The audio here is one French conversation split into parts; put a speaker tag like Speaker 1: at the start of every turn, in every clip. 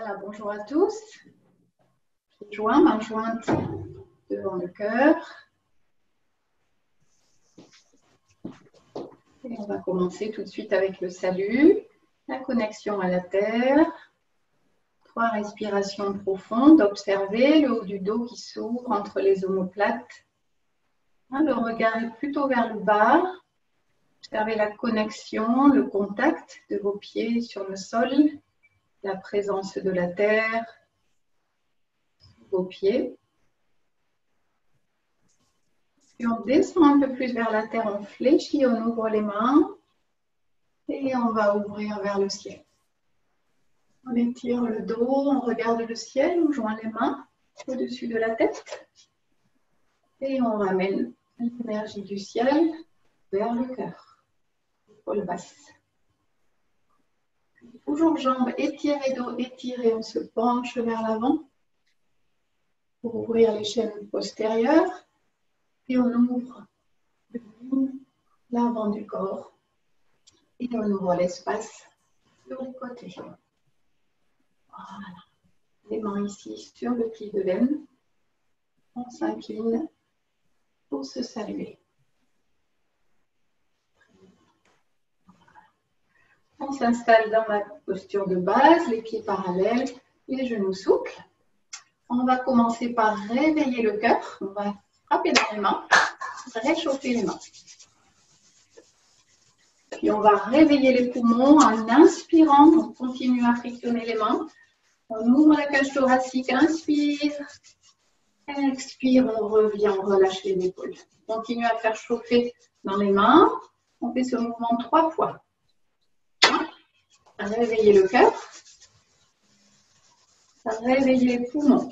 Speaker 1: Voilà, bonjour à tous. Pieds joints, main jointe devant le cœur. Et on va commencer tout de suite avec le salut, la connexion à la terre. 3 respirations profondes. Observez le haut du dos qui s'ouvre entre les omoplates. Le regard est plutôt vers le bas. Observez la connexion, le contact de vos pieds sur le sol, la présence de la terre sous vos pieds. Puis on descend un peu plus vers la terre, on fléchit, on ouvre les mains et on va ouvrir vers le ciel. On étire le dos, on regarde le ciel, on joint les mains au-dessus de la tête et on ramène l'énergie du ciel vers le cœur, épaule basse. Toujours jambes étirées, dos étiré, on se penche vers l'avant pour ouvrir les chaînes postérieures et on ouvre l'avant du corps et on ouvre l'espace sur les côtés. Voilà. Les mains ici sur le pli de laine. On s'incline pour se saluer. On s'installe dans la posture de base, les pieds parallèles, les genoux souples. On va commencer par réveiller le cœur. On va frapper dans les mains, réchauffer les mains. Puis on va réveiller les poumons en inspirant. On continue à frictionner les mains. On ouvre la cage thoracique, inspire. Expire, on revient, on relâche les épaules. On continue à faire chauffer dans les mains. On fait ce mouvement 3 fois. Réveiller le cœur. Réveiller les poumons.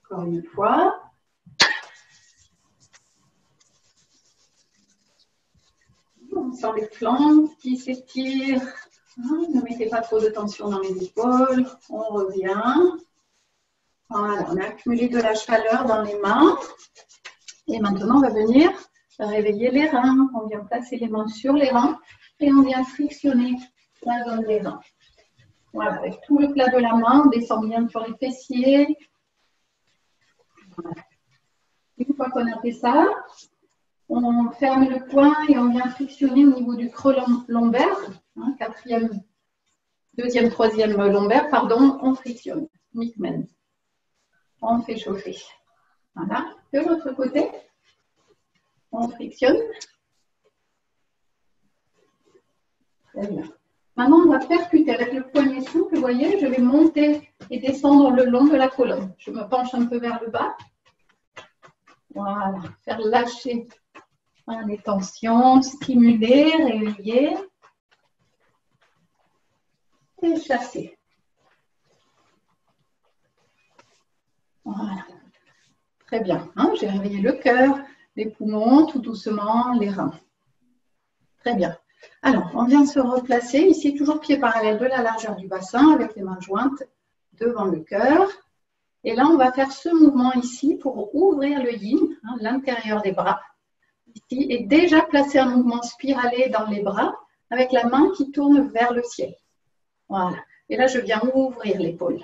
Speaker 1: Encore une fois. On sent les flancs qui s'étirent. Ne mettez pas trop de tension dans les épaules. On revient. Voilà, on a accumulé de la chaleur dans les mains. Et maintenant, on va venir réveiller les reins. On vient placer les mains sur les reins et on vient frictionner la zone des reins. Voilà, avec tout le plat de la main, on descend bien sur les fessiers. Voilà. Une fois qu'on a fait ça, on ferme le poing et on vient frictionner au niveau du creux lombaire. 4e, 2e, 3e lombaire, pardon, on frictionne. Midmen. On fait chauffer. Voilà. De l'autre côté, on frictionne. Très bien. Maintenant, on va percuter avec le poignet souple. Vous voyez, je vais monter et descendre le long de la colonne. Je me penche un peu vers le bas. Voilà. Faire lâcher les tensions, stimuler, réveiller. Et chasser. Voilà. Très bien. J'ai réveillé le cœur, les poumons, tout doucement, les reins. Très bien. Alors, on vient se replacer ici, toujours pieds parallèles de la largeur du bassin, avec les mains jointes devant le cœur. Et là, on va faire ce mouvement ici pour ouvrir le yin, l'intérieur des bras. Ici, et déjà placer un mouvement spiralé dans les bras, avec la main qui tourne vers le ciel. Voilà. Et là, je viens ouvrir l'épaule.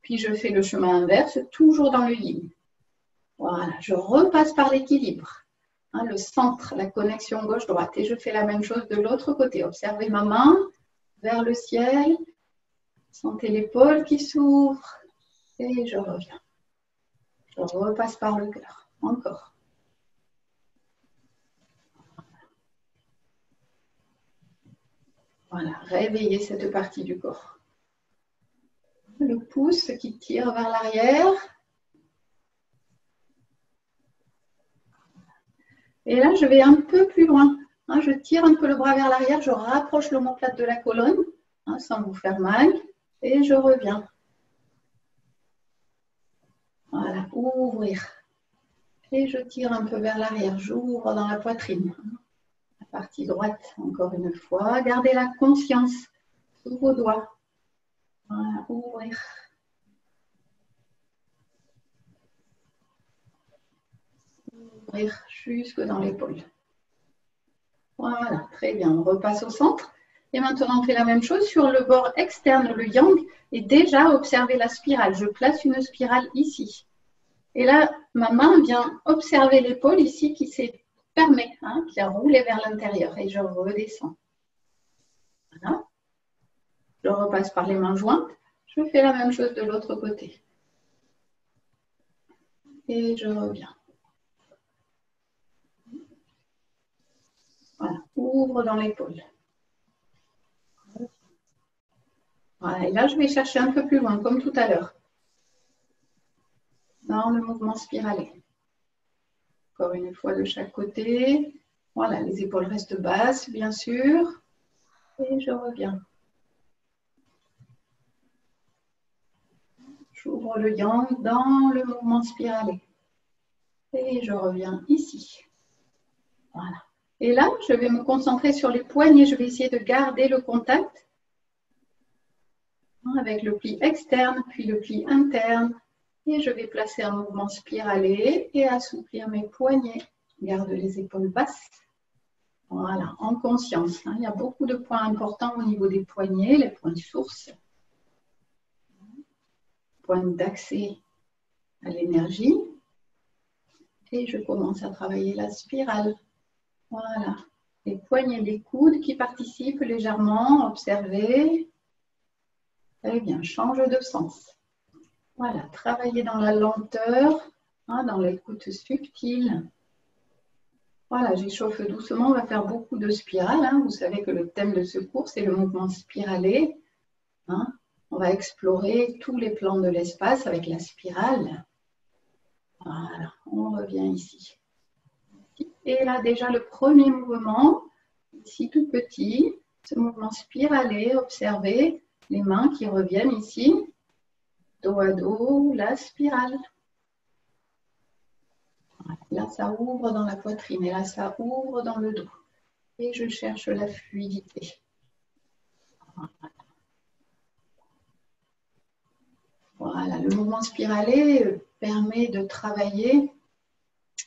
Speaker 1: Puis, je fais le chemin inverse, toujours dans le yin. Voilà. Je repasse par l'équilibre. Le centre, la connexion gauche-droite. Et je fais la même chose de l'autre côté. Observez ma main vers le ciel. Sentez l'épaule qui s'ouvre. Et je reviens. Je repasse par le cœur. Encore. Voilà. Réveillez cette partie du corps. Le pouce qui tire vers l'arrière. Et là, je vais un peu plus loin. Je tire un peu le bras vers l'arrière, je rapproche l'omoplate de la colonne, sans vous faire mal, et je reviens. Voilà, ouvrir. Et je tire un peu vers l'arrière, j'ouvre dans la poitrine. La partie droite, encore une fois. Gardez la conscience sous vos doigts. Voilà, ouvrir. Ouvrir jusque dans l'épaule. Voilà, très bien. On repasse au centre. Et maintenant, on fait la même chose sur le bord externe, le yang. Et déjà, observez la spirale. Je place une spirale ici. Et là, ma main vient observer l'épaule ici qui s'est fermée, hein, qui a roulé vers l'intérieur. Et je redescends. Voilà. Je repasse par les mains jointes. Je fais la même chose de l'autre côté. Et je reviens. Voilà, ouvre dans l'épaule. Voilà, et là, je vais chercher un peu plus loin, comme tout à l'heure, dans le mouvement spiralé. Encore une fois de chaque côté. Voilà, les épaules restent basses, bien sûr. Et je reviens. J'ouvre le yang dans le mouvement spiralé. Et je reviens ici. Voilà. Et là, je vais me concentrer sur les poignets. Je vais essayer de garder le contact avec le pli externe, puis le pli interne. Et je vais placer un mouvement spiralé et assouplir mes poignets. Garde les épaules basses. Voilà, en conscience. Il y a beaucoup de points importants au niveau des poignets, les points de source, points d'accès à l'énergie. Et je commence à travailler la spirale. Voilà, les poignets, les coudes qui participent légèrement, observez. Très bien, change de sens. Voilà, travaillez dans la lenteur, dans l'écoute subtile. Voilà, j'échauffe doucement, on va faire beaucoup de spirales. Vous savez que le thème de ce cours, c'est le mouvement spiralé. On va explorer tous les plans de l'espace avec la spirale. Voilà, on revient ici. Et là, déjà, le premier mouvement, ici tout petit, ce mouvement spiralé, observez les mains qui reviennent ici, dos à dos, la spirale. Là, ça ouvre dans la poitrine et là, ça ouvre dans le dos. Et je cherche la fluidité. Voilà, le mouvement spiralé permet de travailler,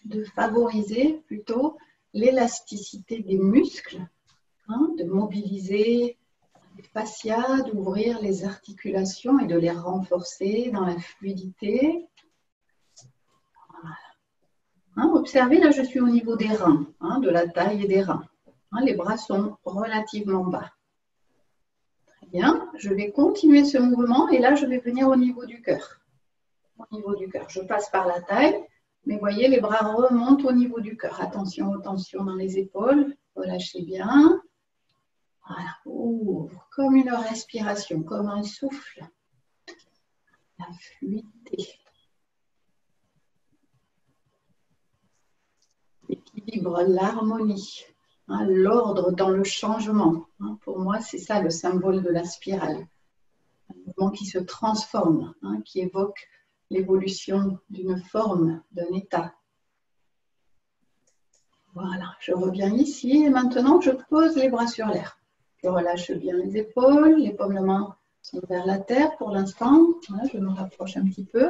Speaker 1: de favoriser plutôt l'élasticité des muscles, de mobiliser les fascias, d'ouvrir les articulations et de les renforcer dans la fluidité. Observez, là je suis au niveau des reins, de la taille et des reins. Les bras sont relativement bas. Très bien, je vais continuer ce mouvement et là je vais venir au niveau du cœur. Au niveau du cœur, je passe par la taille, mais voyez les bras remontent au niveau du cœur. Attention aux tensions dans les épaules, relâchez bien. Voilà, ouvre comme une respiration, comme un souffle. La fluidité. L'équilibre, l'harmonie, l'ordre dans le changement. Pour moi, c'est ça le symbole de la spirale. Un mouvement qui se transforme, qui évoque l'évolution d'une forme, d'un état. Voilà, je reviens ici et maintenant je pose les bras sur l'air. Je relâche bien les épaules, les paumes de main sont vers la terre pour l'instant. Voilà, je me rapproche un petit peu.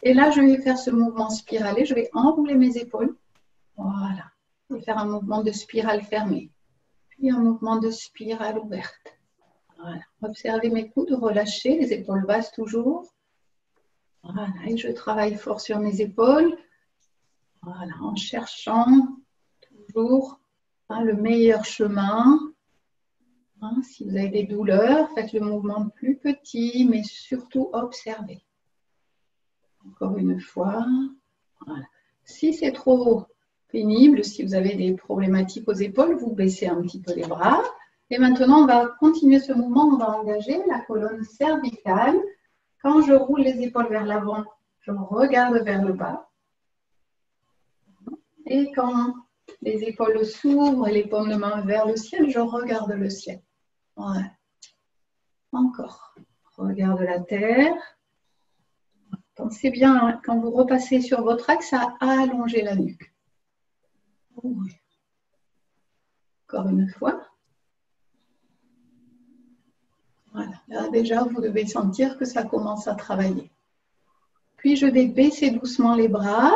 Speaker 1: Et là, je vais faire ce mouvement spiralé. Je vais enrouler mes épaules. Voilà. Je vais faire un mouvement de spirale fermée. Puis un mouvement de spirale ouverte. Voilà. Observez mes coudes, relâchez, les épaules basses toujours. Voilà. Et je travaille fort sur mes épaules. Voilà. En cherchant toujours le meilleur chemin. Si vous avez des douleurs, faites le mouvement plus petit, mais surtout observez. Encore une fois. Voilà. Si c'est trop pénible, si vous avez des problématiques aux épaules, vous baissez un petit peu les bras. Et maintenant, on va continuer ce mouvement. On va engager la colonne cervicale. Quand je roule les épaules vers l'avant, je regarde vers le bas. Et quand les épaules s'ouvrent et les paumes de main vers le ciel, je regarde le ciel. Ouais. Encore. Regarde la terre. Pensez bien, quand vous repassez sur votre axe, à allonger la nuque. Oui. Encore une fois. Voilà. Là, déjà, vous devez sentir que ça commence à travailler. Puis, je vais baisser doucement les bras.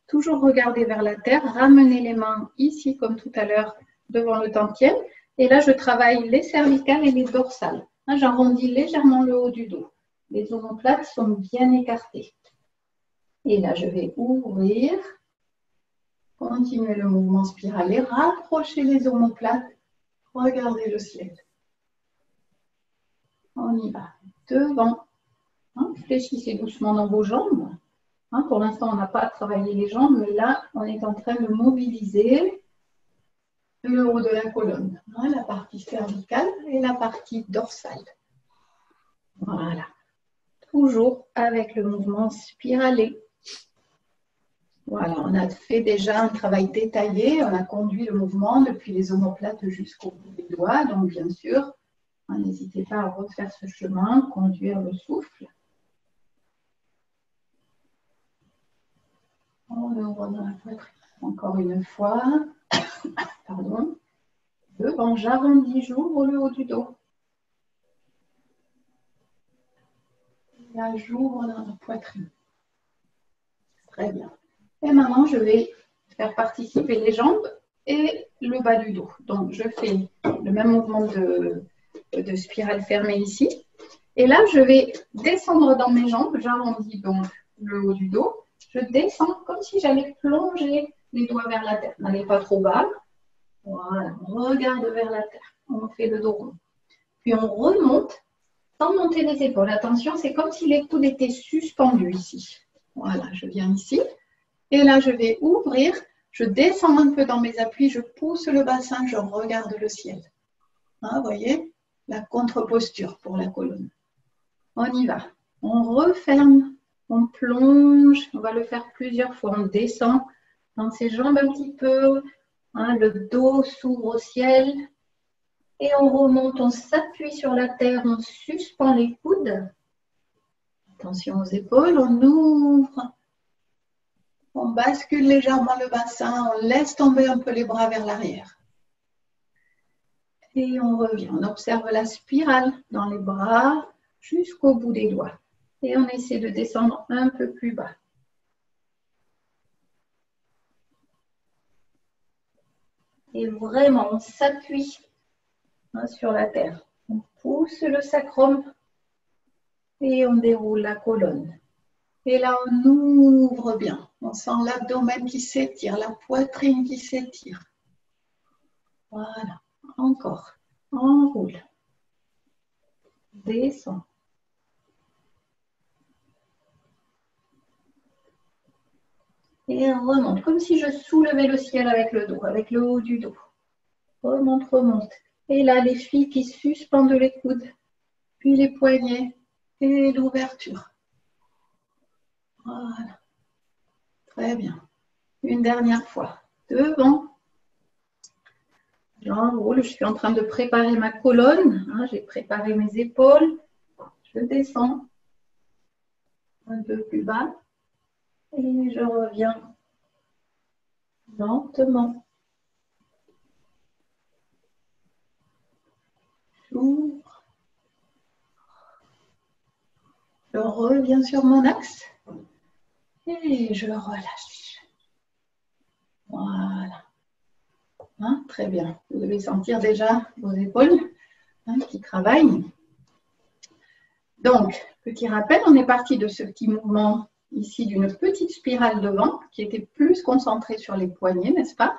Speaker 1: Toujours regarder vers la terre. Ramener les mains ici, comme tout à l'heure, devant le dantiel. Et là, je travaille les cervicales et les dorsales. Hein, j'arrondis légèrement le haut du dos. Les omoplates sont bien écartées. Et là, je vais ouvrir, continuer le mouvement spiralé, rapprocher les omoplates, regardez le ciel. On y va. Devant. Hein, fléchissez doucement dans vos jambes. Hein, pour l'instant, on n'a pas travaillé les jambes, mais là, on est en train de mobiliser le haut de la colonne. Hein, la partie cervicale et la partie dorsale. Voilà. Toujours avec le mouvement spiralé. Voilà, on a fait déjà un travail détaillé. On a conduit le mouvement depuis les omoplates jusqu'au bout des doigts. Donc, bien sûr, n'hésitez pas à refaire ce chemin, conduire le souffle. On ouvre dans la poitrine. Encore une fois. Pardon. Devant, j'arrondis, j'ouvre le haut du dos. Là, j'ouvre dans la poitrine. Très bien. Et maintenant, je vais faire participer les jambes et le bas du dos. Donc, je fais le même mouvement de spirale fermée ici. Et là, je vais descendre dans mes jambes. J'arrondis donc le haut du dos. Je descends comme si j'allais plonger les doigts vers la terre. N'allez pas trop bas. Voilà, on regarde vers la terre. On fait le dos rond. Puis on remonte sans monter les épaules. Attention, c'est comme si les coudes étaient suspendus ici. Voilà, je viens ici. Et là, je vais ouvrir. Je descends un peu dans mes appuis. Je pousse le bassin. Je regarde le ciel. Hein, vous voyez, la contre-posture pour la colonne. On y va. On referme. On plonge. On va le faire plusieurs fois. On descend dans ses jambes un petit peu. Hein, le dos s'ouvre au ciel. Et on remonte, on s'appuie sur la terre, on suspend les coudes. Attention aux épaules, on ouvre. On bascule légèrement le bassin, on laisse tomber un peu les bras vers l'arrière. Et on revient, on observe la spirale dans les bras jusqu'au bout des doigts. Et on essaie de descendre un peu plus bas. Et vraiment, on s'appuie sur la terre. On pousse le sacrum et on déroule la colonne. Et là, on ouvre bien. On sent l'abdomen qui s'étire, la poitrine qui s'étire. Voilà. Encore. Enroule. Descend. Et remonte, comme si je soulevais le ciel avec le dos, avec le haut du dos. Remonte, remonte. Et là, les filles qui suspendent les coudes, puis les poignets et l'ouverture. Voilà. Très bien. Une dernière fois. Devant. J'enroule. Je suis en train de préparer ma colonne. Hein, j'ai préparé mes épaules. Je descends un peu plus bas. Et je reviens lentement. J'ouvre. Je reviens sur mon axe. Et je relâche. Voilà. Hein, très bien. Vous devez sentir déjà vos épaules qui travaillent. Donc, petit rappel, on est parti de ce petit mouvement ici d'une petite spirale devant qui était plus concentrée sur les poignets, n'est-ce pas,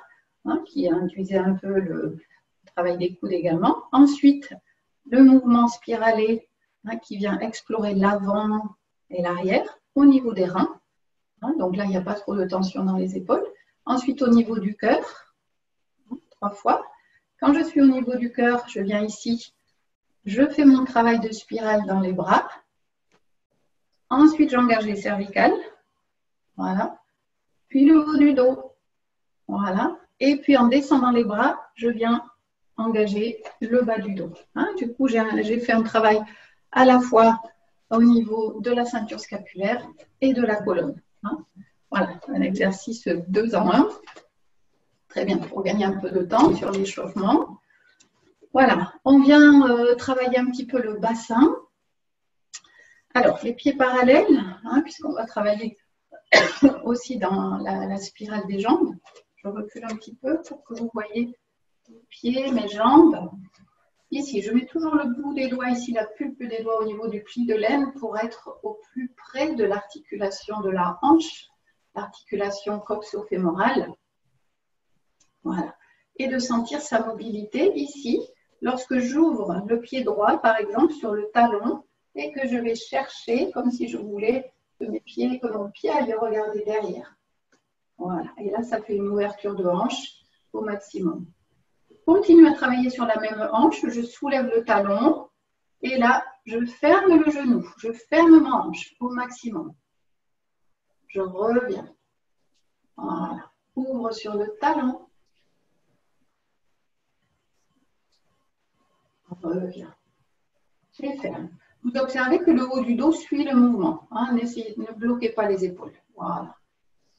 Speaker 1: qui induisait un peu le travail des coudes également. Ensuite, le mouvement spiralé qui vient explorer l'avant et l'arrière au niveau des reins. Donc là, il n'y a pas trop de tension dans les épaules. Ensuite, au niveau du cœur, 3 fois. Quand je suis au niveau du cœur, je viens ici, je fais mon travail de spirale dans les bras. Ensuite, j'engage les cervicales. Voilà. Puis le haut du dos. Voilà. Et puis, en descendant les bras, je viens engager le bas du dos. Du coup, j'ai fait un travail à la fois au niveau de la ceinture scapulaire et de la colonne. Voilà, un exercice 2 en 1. Très bien, pour gagner un peu de temps sur l'échauffement. Voilà, on vient travailler un petit peu le bassin. Alors, les pieds parallèles, puisqu'on va travailler aussi dans la spirale des jambes. Je recule un petit peu pour que vous voyez mes pieds, mes jambes. Ici, je mets toujours le bout des doigts, ici la pulpe des doigts au niveau du pli de l'aine pour être au plus près de l'articulation de la hanche, l'articulation coxo-fémorale. Voilà. Et de sentir sa mobilité ici, lorsque j'ouvre le pied droit, par exemple, sur le talon, et que je vais chercher, comme si je voulais que mon pied aille regarder derrière. Voilà. Et là, ça fait une ouverture de hanche au maximum. Continue à travailler sur la même hanche, je soulève le talon, et là, je ferme le genou, je ferme ma hanche au maximum. Je reviens. Voilà. Ouvre sur le talon. Reviens. Et ferme. Vous observez que le haut du dos suit le mouvement. Hein, ne bloquez pas les épaules. Voilà.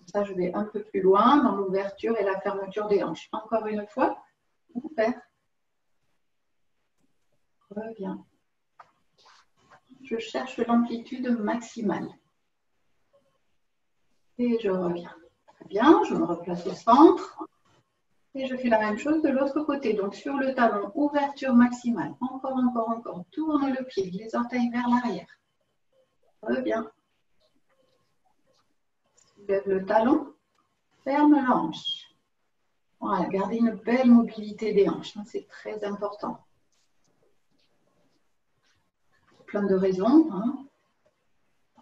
Speaker 1: Ça, je vais un peu plus loin dans l'ouverture et la fermeture des hanches. Encore une fois, ouvert. Reviens. Je cherche l'amplitude maximale. Et je reviens. Très bien, je me replace au centre. Et je fais la même chose de l'autre côté. Donc sur le talon, ouverture maximale. Encore, encore, encore. Tourne le pied, les orteils vers l'arrière. Reviens. Soulève le talon. Ferme la hanche. Voilà, gardez une belle mobilité des hanches. C'est très important. Plein de raisons. Hein.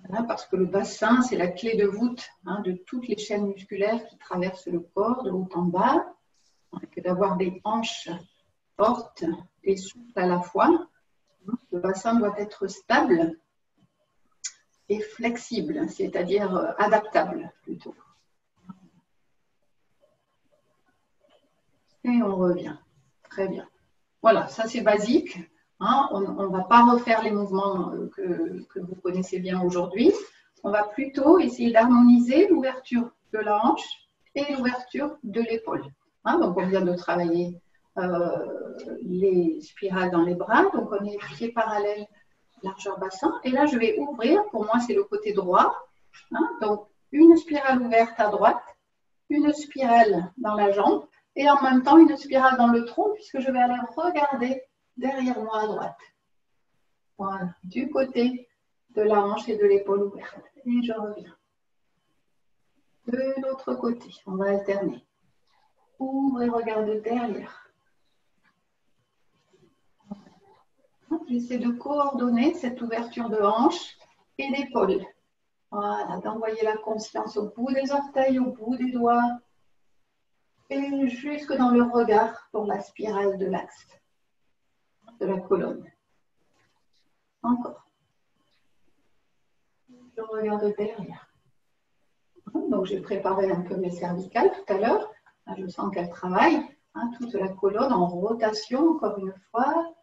Speaker 1: Voilà, parce que le bassin, c'est la clé de voûte de toutes les chaînes musculaires qui traversent le corps de haut en bas. Que d'avoir des hanches fortes et souples à la fois. Le bassin doit être stable et flexible, c'est-à-dire adaptable plutôt. Et on revient. Très bien. Voilà, ça c'est basique. Hein. On ne va pas refaire les mouvements que vous connaissez bien aujourd'hui. On va plutôt essayer d'harmoniser l'ouverture de la hanche et l'ouverture de l'épaule. Hein, donc, on vient de travailler les spirales dans les bras. Donc, on est pieds parallèles, largeur bassin. Et là, je vais ouvrir. Pour moi, c'est le côté droit. Hein, donc, une spirale ouverte à droite, une spirale dans la jambe et en même temps, une spirale dans le tronc puisque je vais aller regarder derrière moi à droite. Voilà, du côté de la hanche et de l'épaule ouverte. Et je reviens. De l'autre côté, on va alterner. Ouvre et regarde derrière. J'essaie de coordonner cette ouverture de hanche et d'épaule. Voilà, d'envoyer la conscience au bout des orteils, au bout des doigts et jusque dans le regard pour la spirale de l'axe de la colonne. Encore. Je regarde derrière. Donc, j'ai préparé un peu mes cervicales tout à l'heure. Je sens qu'elle travaille. Hein, toute la colonne en rotation, encore une fois.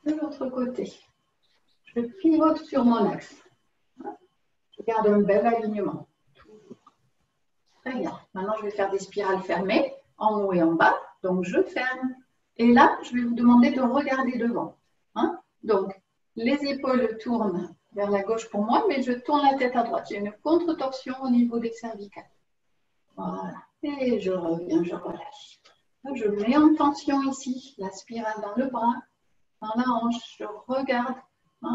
Speaker 1: De l'autre côté, je pivote sur mon axe. Je garde un bel alignement. Très bien. Maintenant, je vais faire des spirales fermées, en haut et en bas. Donc, je ferme. Et là, je vais vous demander de regarder devant. Hein? Donc, les épaules tournent vers la gauche pour moi, mais je tourne la tête à droite. J'ai une contre-torsion au niveau des cervicales. Voilà. Et je reviens, je relâche. Je mets en tension ici la spirale dans le bras, dans la hanche. Je regarde,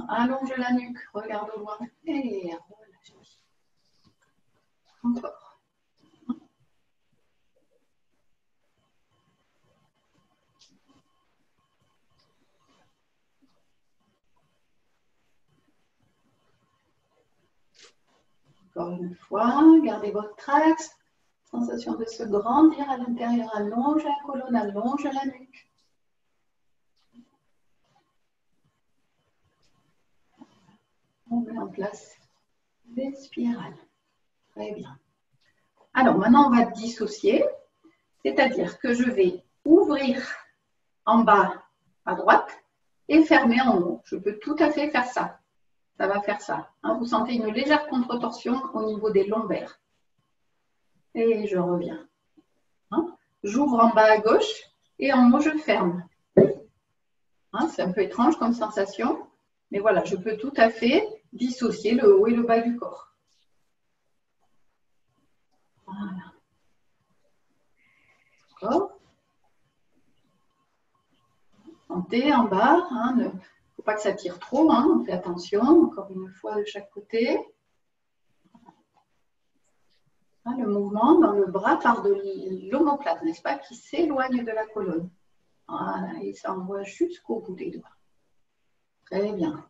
Speaker 1: allonge la nuque, regarde au loin et relâche. Encore. Encore une fois, gardez votre axe. Sensation de se grandir à l'intérieur, allonge la colonne, allonge la nuque. On met en place les spirales. Très bien. Alors maintenant, on va dissocier, c'est-à-dire que je vais ouvrir en bas à droite et fermer en haut. Je peux tout à fait faire ça. Ça va faire ça. Hein, vous sentez une légère contre-torsion au niveau des lombaires. Et je reviens. Hein, j'ouvre en bas à gauche et en haut, je ferme. Hein, c'est un peu étrange comme sensation, mais voilà, je peux tout à fait dissocier le haut et le bas du corps. Voilà. Encore. Sentez en bas. Il ne faut pas que ça tire trop. On fait attention. Encore une fois de chaque côté. Le mouvement dans le bras part de l'omoplate, n'est-ce pas, qui s'éloigne de la colonne. Voilà, et ça envoie jusqu'au bout des doigts. Très bien.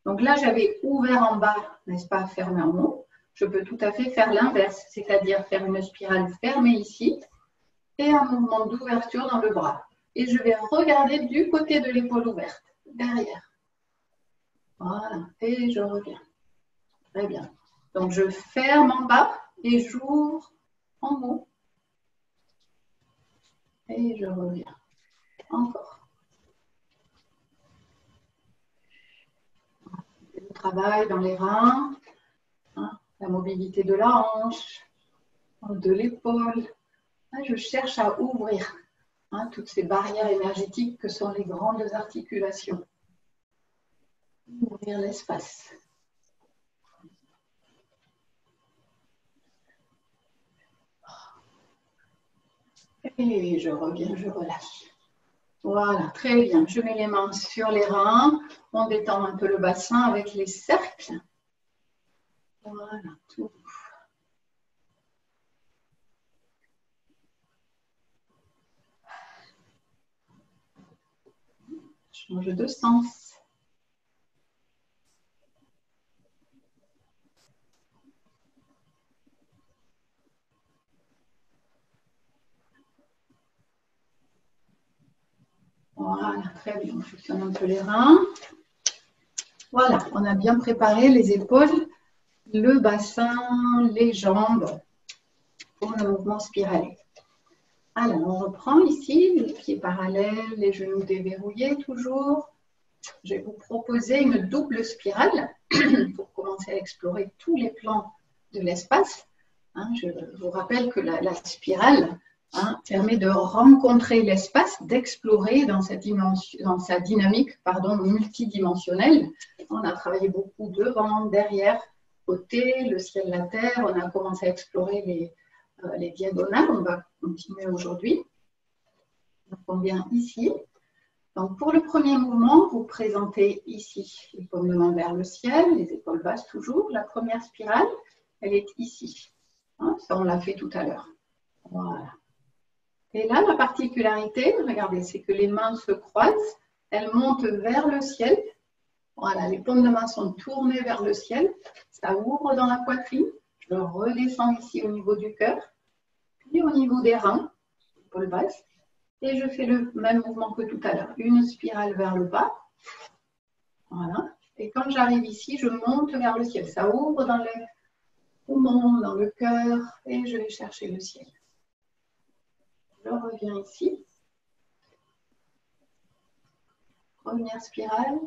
Speaker 1: Donc là, j'avais ouvert en bas, n'est-ce pas, fermé en haut. Je peux tout à fait faire l'inverse, c'est-à-dire faire une spirale fermée ici et un mouvement d'ouverture dans le bras. Et je vais regarder du côté de l'épaule ouverte, derrière. Voilà, et je reviens. Très bien. Donc, je ferme en bas et j'ouvre en haut. Et je reviens. Encore. Le travail dans les reins, la mobilité de la hanche, de l'épaule. Je cherche à ouvrir toutes ces barrières énergétiques que sont les grandes articulations. Ouvrir l'espace. Et je reviens, je relâche. Voilà, très bien. Je mets les mains sur les reins. On détend un peu le bassin avec les cercles. Voilà, tout. Change de sens. Voilà, très bien. On frictionne un peu les reins. Voilà, on a bien préparé les épaules, le bassin, les jambes pour le mouvement spiralé. Alors, on reprend ici, les pieds parallèles, les genoux déverrouillés toujours. Je vais vous proposer une double spirale pour commencer à explorer tous les plans de l'espace. Je vous rappelle que la spirale permet de rencontrer l'espace, d'explorer dans sa dynamique multidimensionnelle. On a travaillé beaucoup devant, derrière, côté, le ciel, la terre. On a commencé à explorer les diagonales. On va continuer aujourd'hui. Donc, on vient ici. Donc, pour le premier mouvement, vous présentez ici les paumes de main vers le ciel, les épaules basses toujours. La première spirale, elle est ici. Ça, on l'a fait tout à l'heure. Voilà. Et là, la particularité, regardez, c'est que les mains se croisent, elles montent vers le ciel. Voilà, les paumes de main sont tournées vers le ciel. Ça ouvre dans la poitrine. Je redescends ici au niveau du cœur, puis au niveau des reins, épaules basses. Et je fais le même mouvement que tout à l'heure. Une spirale vers le bas. Voilà. Et quand j'arrive ici, je monte vers le ciel. Ça ouvre dans les poumons, dans le cœur. Et je vais chercher le ciel. Je reviens ici. Première spirale.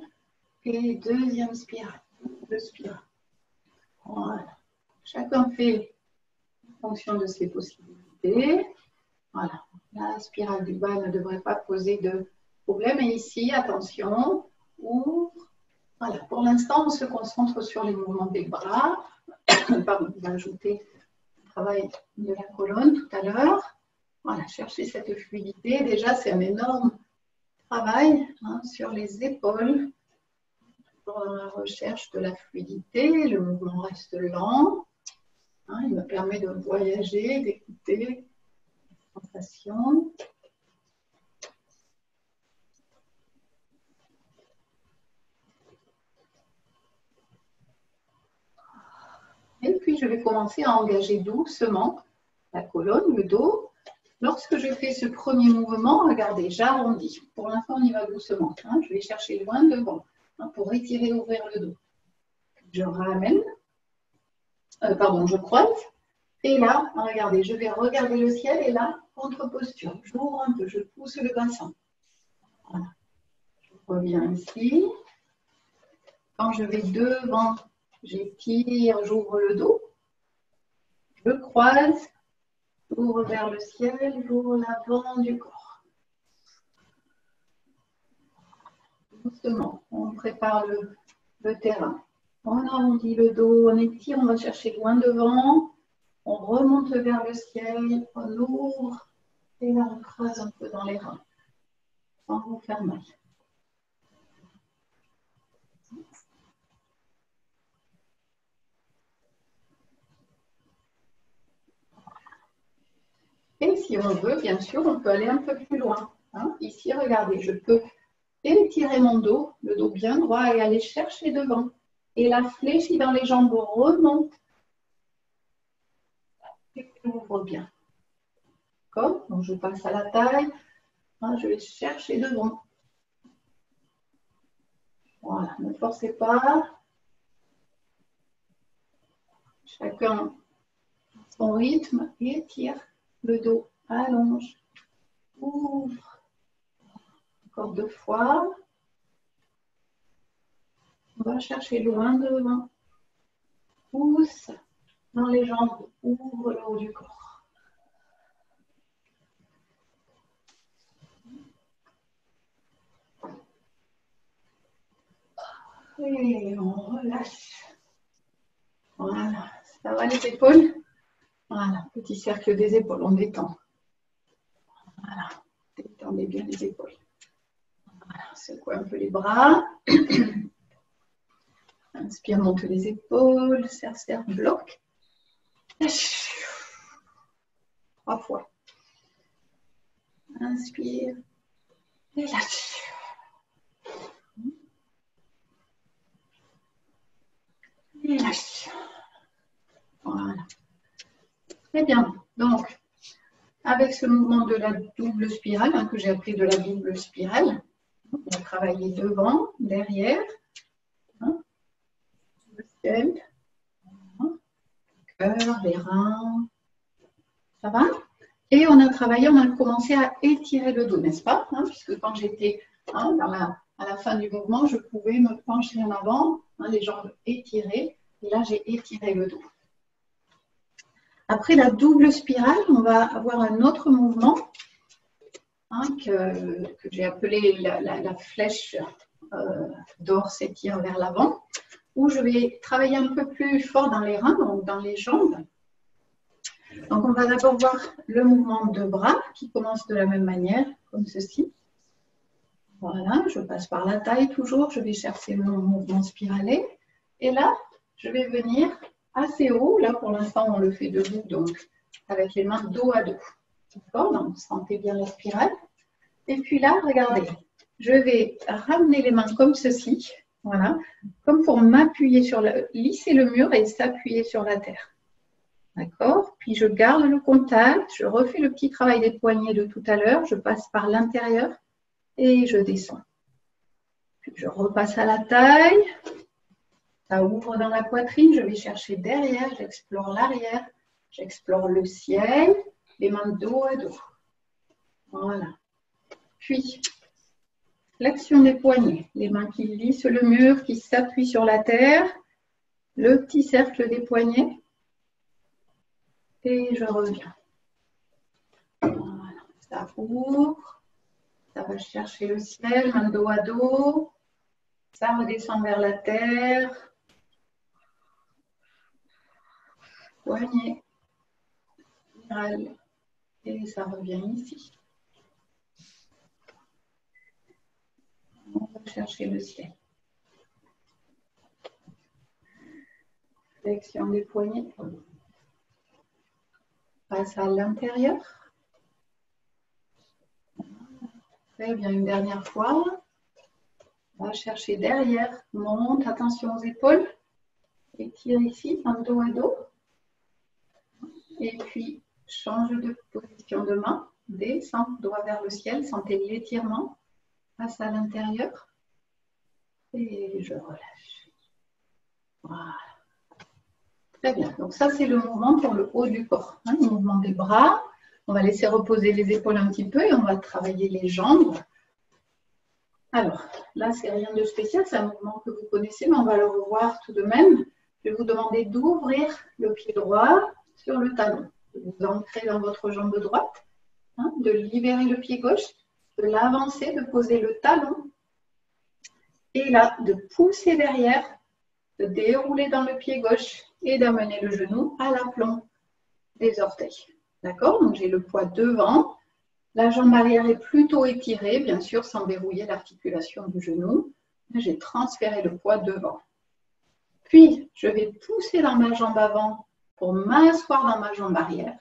Speaker 1: Et deuxième spirale. Deux spirales. Voilà. Chacun fait en fonction de ses possibilités. Voilà. La spirale du bas ne devrait pas poser de problème. Et ici, attention, ouvre. Voilà. Pour l'instant, on se concentre sur les mouvements des bras. Pardon, on va ajouter le travail de la colonne tout à l'heure. Voilà, chercher cette fluidité. Déjà, c'est un énorme travail sur les épaules. Dans la recherche de la fluidité, le mouvement reste lent. Il me permet de voyager, d'écouter les sensations. Et puis, je vais commencer à engager doucement la colonne, le dos. Lorsque je fais ce premier mouvement, regardez, j'arrondis. Pour l'instant, on y va doucement. Je vais chercher loin devant pour étirer, ouvrir le dos. Je ramène. Je croise. Et là, regardez, je vais regarder le ciel et là, contre-posture. J'ouvre un peu, je pousse le bassin. Voilà. Je reviens ici. Quand je vais devant, j'étire, j'ouvre le dos. Je croise, j'ouvre vers le ciel, j'ouvre l'avant du corps. Doucement, on prépare le terrain. On arrondit le dos, on étire, on va chercher loin devant. On remonte vers le ciel, on ouvre et là on creuse un peu dans les reins sans vous faire mal. Et si on veut, bien sûr, on peut aller un peu plus loin. Hein. Ici, regardez, je peux étirer mon dos, le dos bien droit et aller chercher devant. Et la fléchie dans les jambes remonte et ouvre bien. D'accord? Donc, je passe à la taille. Hein, je vais chercher devant. Voilà, ne forcez pas. Chacun son rythme. Étire le dos, allonge, ouvre. Encore 2 fois. On va chercher loin devant. Pousse dans les jambes, ouvre le haut du corps. Et on relâche. Voilà, ça va les épaules? Voilà, petit cercle des épaules, on détend. Voilà, détendez bien les épaules. Voilà, secouez un peu les bras. Inspire, monte les épaules, serre, bloc. Lâche. 3 fois. Inspire et lâche. Et lâche. Voilà. Très bien. Donc, avec ce mouvement de la double spirale, hein, que j'ai appelé de la double spirale, on va travailler devant, derrière, hein, le ciel, hein, le cœur, les reins. Ça va? Et on a travaillé, on a commencé à étirer le dos, n'est-ce pas? Hein, puisque quand j'étais hein, à la fin du mouvement, je pouvais me pencher en avant, hein, les jambes étirées. Et là, j'ai étiré le dos. Après la double spirale, on va avoir un autre mouvement hein, que j'ai appelé la flèche d'or s'étire vers l'avant, où je vais travailler un peu plus fort dans les reins, donc dans les jambes. Donc, on va d'abord voir le mouvement de bras qui commence de la même manière, comme ceci. Voilà, je passe par la taille toujours, je vais chercher mon mouvement spiralé. Et là, je vais venir assez haut. Là, pour l'instant, on le fait debout, donc avec les mains dos à dos. D'accord? Donc, sentez bien la spirale. Et puis là, regardez, je vais ramener les mains comme ceci. Voilà, comme pour m'appuyer sur lisser le mur et s'appuyer sur la terre. D'accord? Puis je garde le contact, je refais le petit travail des poignets de tout à l'heure, je passe par l'intérieur et je descends. Puis je repasse à la taille, ça ouvre dans la poitrine, je vais chercher derrière, j'explore l'arrière, j'explore le ciel, les mains dos à dos. Voilà. Puis, flexion des poignets, les mains qui lissent le mur, qui s'appuient sur la terre, le petit cercle des poignets. Et je reviens. Voilà, ça ouvre, ça va chercher le ciel, main dos à dos, ça redescend vers la terre, poignet, spirale, et ça revient ici. On va chercher le ciel. Flexion des poignets. Passe à l'intérieur. Très bien, une dernière fois. On va chercher derrière, monte, attention aux épaules. Étire ici, main dos à dos. Et puis, change de position de main. Descend, doigt vers le ciel. Sentez l'étirement. Passe à l'intérieur. Et je relâche. Voilà. Très bien. Donc ça, c'est le mouvement pour le haut du corps. Hein, le mouvement des bras. On va laisser reposer les épaules un petit peu et on va travailler les jambes. Alors, là, c'est rien de spécial. C'est un mouvement que vous connaissez, mais on va le revoir tout de même. Je vais vous demander d'ouvrir le pied droit sur le talon. De vous ancrer dans votre jambe droite. Hein, de libérer le pied gauche. De l'avancer, de poser le talon. Et là, de pousser derrière. De dérouler dans le pied gauche et d'amener le genou à l'aplomb. des orteils. D'accord? Donc, j'ai le poids devant. La jambe arrière est plutôt étirée, bien sûr, sans verrouiller l'articulation du genou. J'ai transféré le poids devant. Puis, je vais pousser dans ma jambe avant pour m'asseoir dans ma jambe arrière.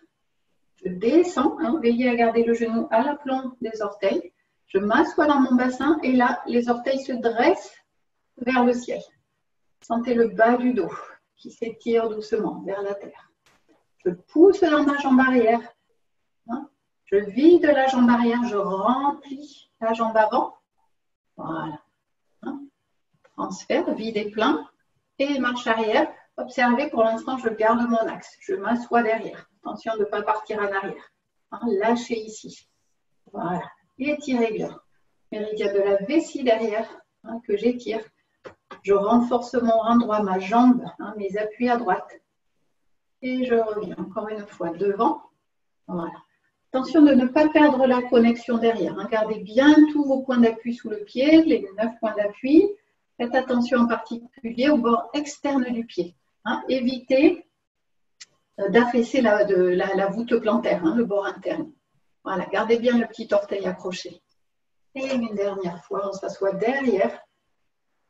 Speaker 1: Je descends, hein, veillez à garder le genou à l'aplomb des orteils. Je m'assois dans mon bassin et là, les orteils se dressent vers le ciel. Sentez le bas du dos qui s'étire doucement vers la terre. Je pousse dans ma jambe arrière. Hein. Je vide la jambe arrière, je remplis la jambe avant. Voilà. Hein. Transfert, vide et plein. Et marche arrière. Observez, pour l'instant, je garde mon axe. Je m'assois derrière. Attention de ne pas partir en arrière. Hein. Lâchez ici. Voilà. Étirez bien. Méridien de la vessie derrière, hein, que j'étire. Je renforce mon bras droit, ma jambe, hein, mes appuis à droite. Et je reviens encore une fois devant. Voilà. Attention de ne pas perdre la connexion derrière. Hein. Gardez bien tous vos points d'appui sous le pied, les 9 points d'appui. Faites attention en particulier au bord externe du pied. Hein. Évitez d'affaisser la voûte plantaire, hein, le bord interne. Voilà. Gardez bien le petit orteil accroché. Et une dernière fois, on s'assoit derrière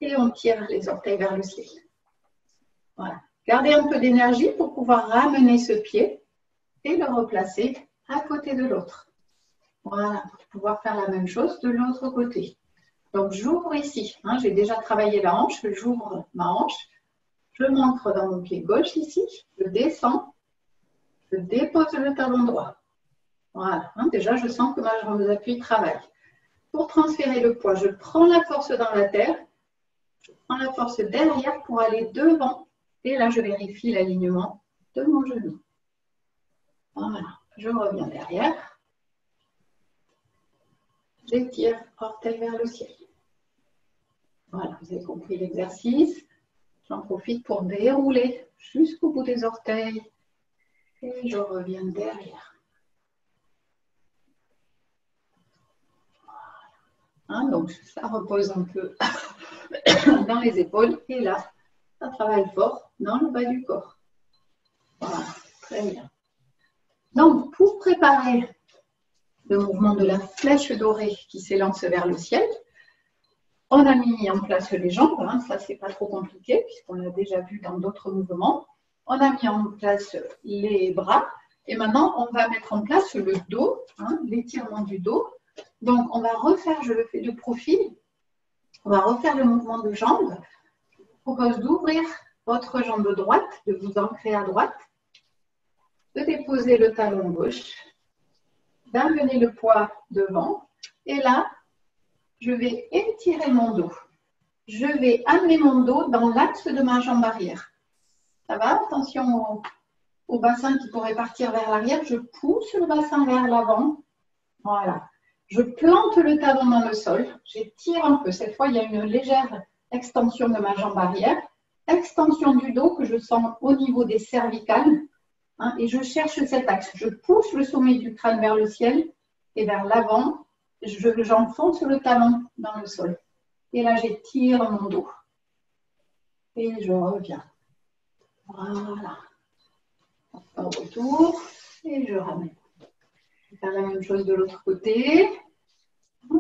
Speaker 1: et on tire les orteils vers le ciel. Voilà. Gardez un peu d'énergie pour pouvoir ramener ce pied et le replacer à côté de l'autre. Voilà, pour pouvoir faire la même chose de l'autre côté. Donc, j'ouvre ici. Hein, j'ai déjà travaillé la hanche. J'ouvre ma hanche. Je m'ancre dans mon pied gauche ici. Je descends. Je dépose le talon droit. Voilà. Hein, déjà, je sens que ma jambe d'appui travaille. Pour transférer le poids, je prends la force dans la terre. Je prends la force derrière pour aller devant. Et là, je vérifie l'alignement de mon genou. Voilà. Je reviens derrière. J'étire, orteil vers le ciel. Voilà, vous avez compris l'exercice. J'en profite pour dérouler jusqu'au bout des orteils. Et je reviens derrière. Hein, donc, ça repose un peu dans les épaules. Et là, ça travaille fort dans le bas du corps. Voilà, très bien. Donc, pour préparer le mouvement de la flèche dorée qui s'élance vers le ciel, on a mis en place les jambes. Hein, ça, c'est pas trop compliqué puisqu'on l'a déjà vu dans d'autres mouvements. On a mis en place les bras. Et maintenant, on va mettre en place le dos, hein, l'étirement du dos. Donc, on va refaire, je le fais de profil, on va refaire le mouvement de jambes. Je vous propose d'ouvrir votre jambe droite, de vous ancrer à droite, de déposer le talon gauche, d'amener le poids devant. Et là, je vais étirer mon dos. Je vais amener mon dos dans l'axe de ma jambe arrière. Ça va? Attention au bassin qui pourrait partir vers l'arrière. Je pousse le bassin vers l'avant. Voilà. Je plante le talon dans le sol. J'étire un peu. Cette fois, il y a une légère extension de ma jambe arrière. Extension du dos que je sens au niveau des cervicales. Hein, et je cherche cet axe. Je pousse le sommet du crâne vers le ciel et vers l'avant. J'enfonce le talon dans le sol. Et là, j'étire mon dos. Et je reviens. Voilà. En retour. Et je ramène. Je vais faire la même chose de l'autre côté.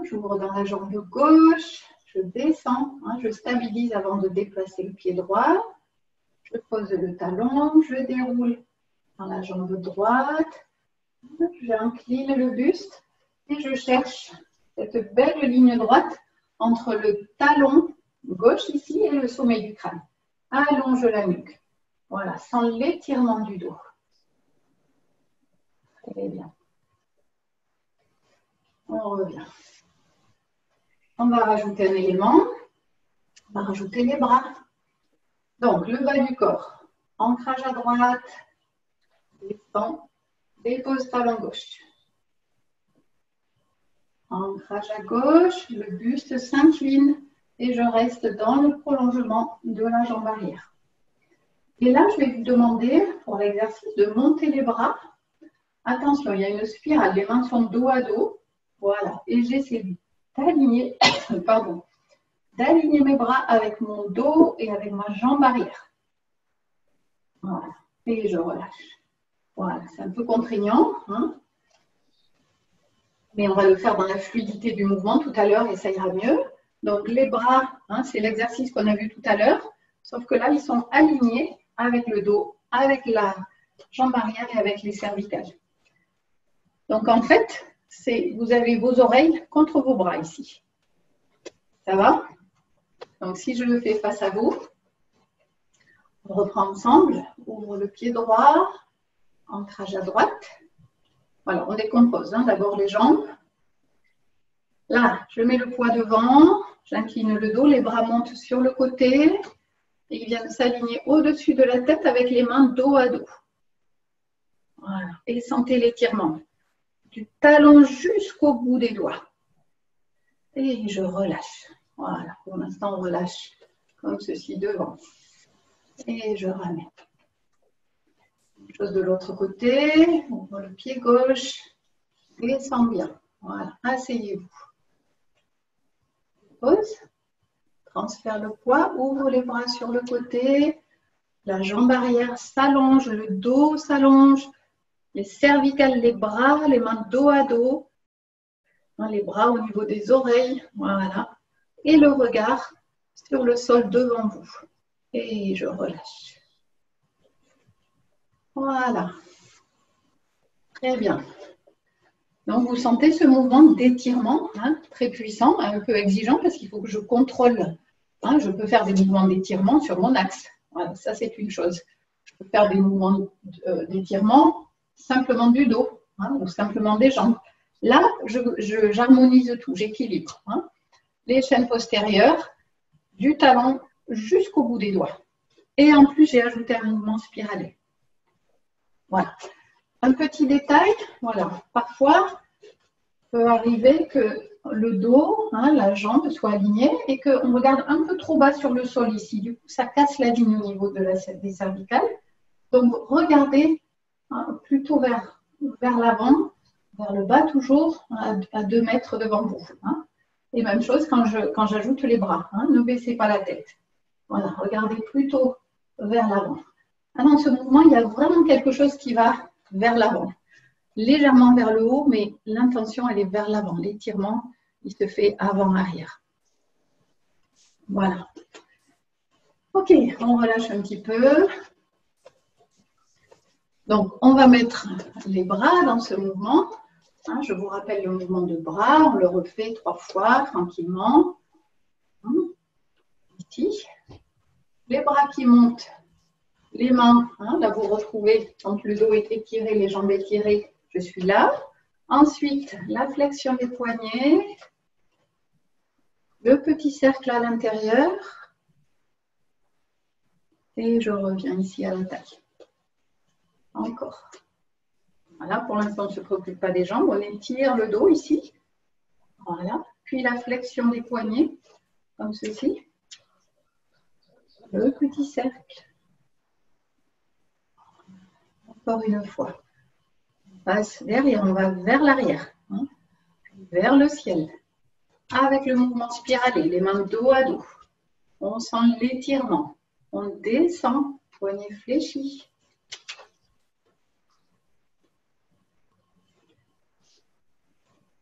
Speaker 1: J'ouvre dans la jambe gauche. Je descends. Hein, je stabilise avant de déplacer le pied droit. Je pose le talon. Je déroule dans la jambe droite. J'incline le buste. Et je cherche cette belle ligne droite entre le talon gauche ici et le sommet du crâne. Allonge la nuque. Voilà, sans l'étirement du dos. Très bien. On revient. On va rajouter un élément. On va rajouter les bras. Donc, le bas du corps. Ancrage à droite. Descend. Dépose talon gauche. Ancrage à gauche, le buste s'incline et je reste dans le prolongement de la jambe arrière. Et là, je vais vous demander, pour l'exercice, de monter les bras. Attention, il y a une spirale, les mains sont dos à dos. Voilà, et j'essaie d'aligner, d'aligner mes bras avec mon dos et avec ma jambe arrière. Voilà, et je relâche. Voilà, c'est un peu contraignant, hein, mais on va le faire dans la fluidité du mouvement tout à l'heure et ça ira mieux. Donc les bras, hein, c'est l'exercice qu'on a vu tout à l'heure, sauf que là, ils sont alignés avec le dos, avec la jambe arrière et avec les cervicales. Donc en fait, vous avez vos oreilles contre vos bras ici. Ça va? Donc si je le fais face à vous, on reprend ensemble, ouvre le pied droit, ancrage à droite. Voilà, on décompose, hein, d'abord les jambes. Là, je mets le poids devant, j'incline le dos, les bras montent sur le côté et ils viennent s'aligner au-dessus de la tête avec les mains dos à dos. Voilà, et sentez l'étirement. Du talon jusqu'au bout des doigts. Et je relâche. Voilà, pour l'instant, on relâche comme ceci devant. Et je ramène. Même chose de l'autre côté. Ouvre le pied gauche. Descends bien. Voilà, asseyez-vous. Pose. Transfère le poids. Ouvre les bras sur le côté. La jambe arrière s'allonge. Le dos s'allonge. Les cervicales, les bras, les mains dos à dos. Les bras au niveau des oreilles. Voilà. Et le regard sur le sol devant vous. Et je relâche. Voilà. Très bien. Donc, vous sentez ce mouvement d'étirement, hein, très puissant, un peu exigeant parce qu'il faut que je contrôle. Hein, je peux faire des mouvements d'étirement sur mon axe. Voilà, ça, c'est une chose. Je peux faire des mouvements d'étirement simplement du dos, hein, ou simplement des jambes. Là, j'harmonise tout, j'équilibre. Hein. Les chaînes postérieures, du talon jusqu'au bout des doigts. Et en plus, j'ai ajouté un mouvement spiralé. Voilà. Un petit détail, voilà. Parfois, il peut arriver que le dos, hein, la jambe soit alignée et qu'on regarde un peu trop bas sur le sol ici. Du coup, ça casse la ligne au niveau des cervicales. Donc, regardez hein, plutôt vers l'avant, vers le bas toujours, à 2 mètres devant vous. Hein. Et même chose quand j'ajoute les bras. Hein, ne baissez pas la tête. Voilà, regardez plutôt vers l'avant. Ah, dans ce mouvement, il y a vraiment quelque chose qui va vers l'avant. Légèrement vers le haut, mais l'intention, elle est vers l'avant. L'étirement, il se fait avant-arrière. Voilà. Ok, on relâche un petit peu. Donc, on va mettre les bras dans ce mouvement. Hein, je vous rappelle le mouvement de bras. On le refait 3 fois, tranquillement. Ici. Les bras qui montent. Les mains, hein, là vous retrouvez, quand le dos est étiré, les jambes étirées, je suis là. Ensuite, la flexion des poignets, le petit cercle à l'intérieur, et je reviens ici à la taille. Encore. Voilà, pour l'instant, on ne se préoccupe pas des jambes, on étire le dos ici. Voilà, puis la flexion des poignets, comme ceci. Le petit cercle. Encore une fois. On passe derrière, on va vers l'arrière, hein, vers le ciel. Avec le mouvement spiralé, les mains dos à dos. On sent l'étirement. On descend, poignet fléchi.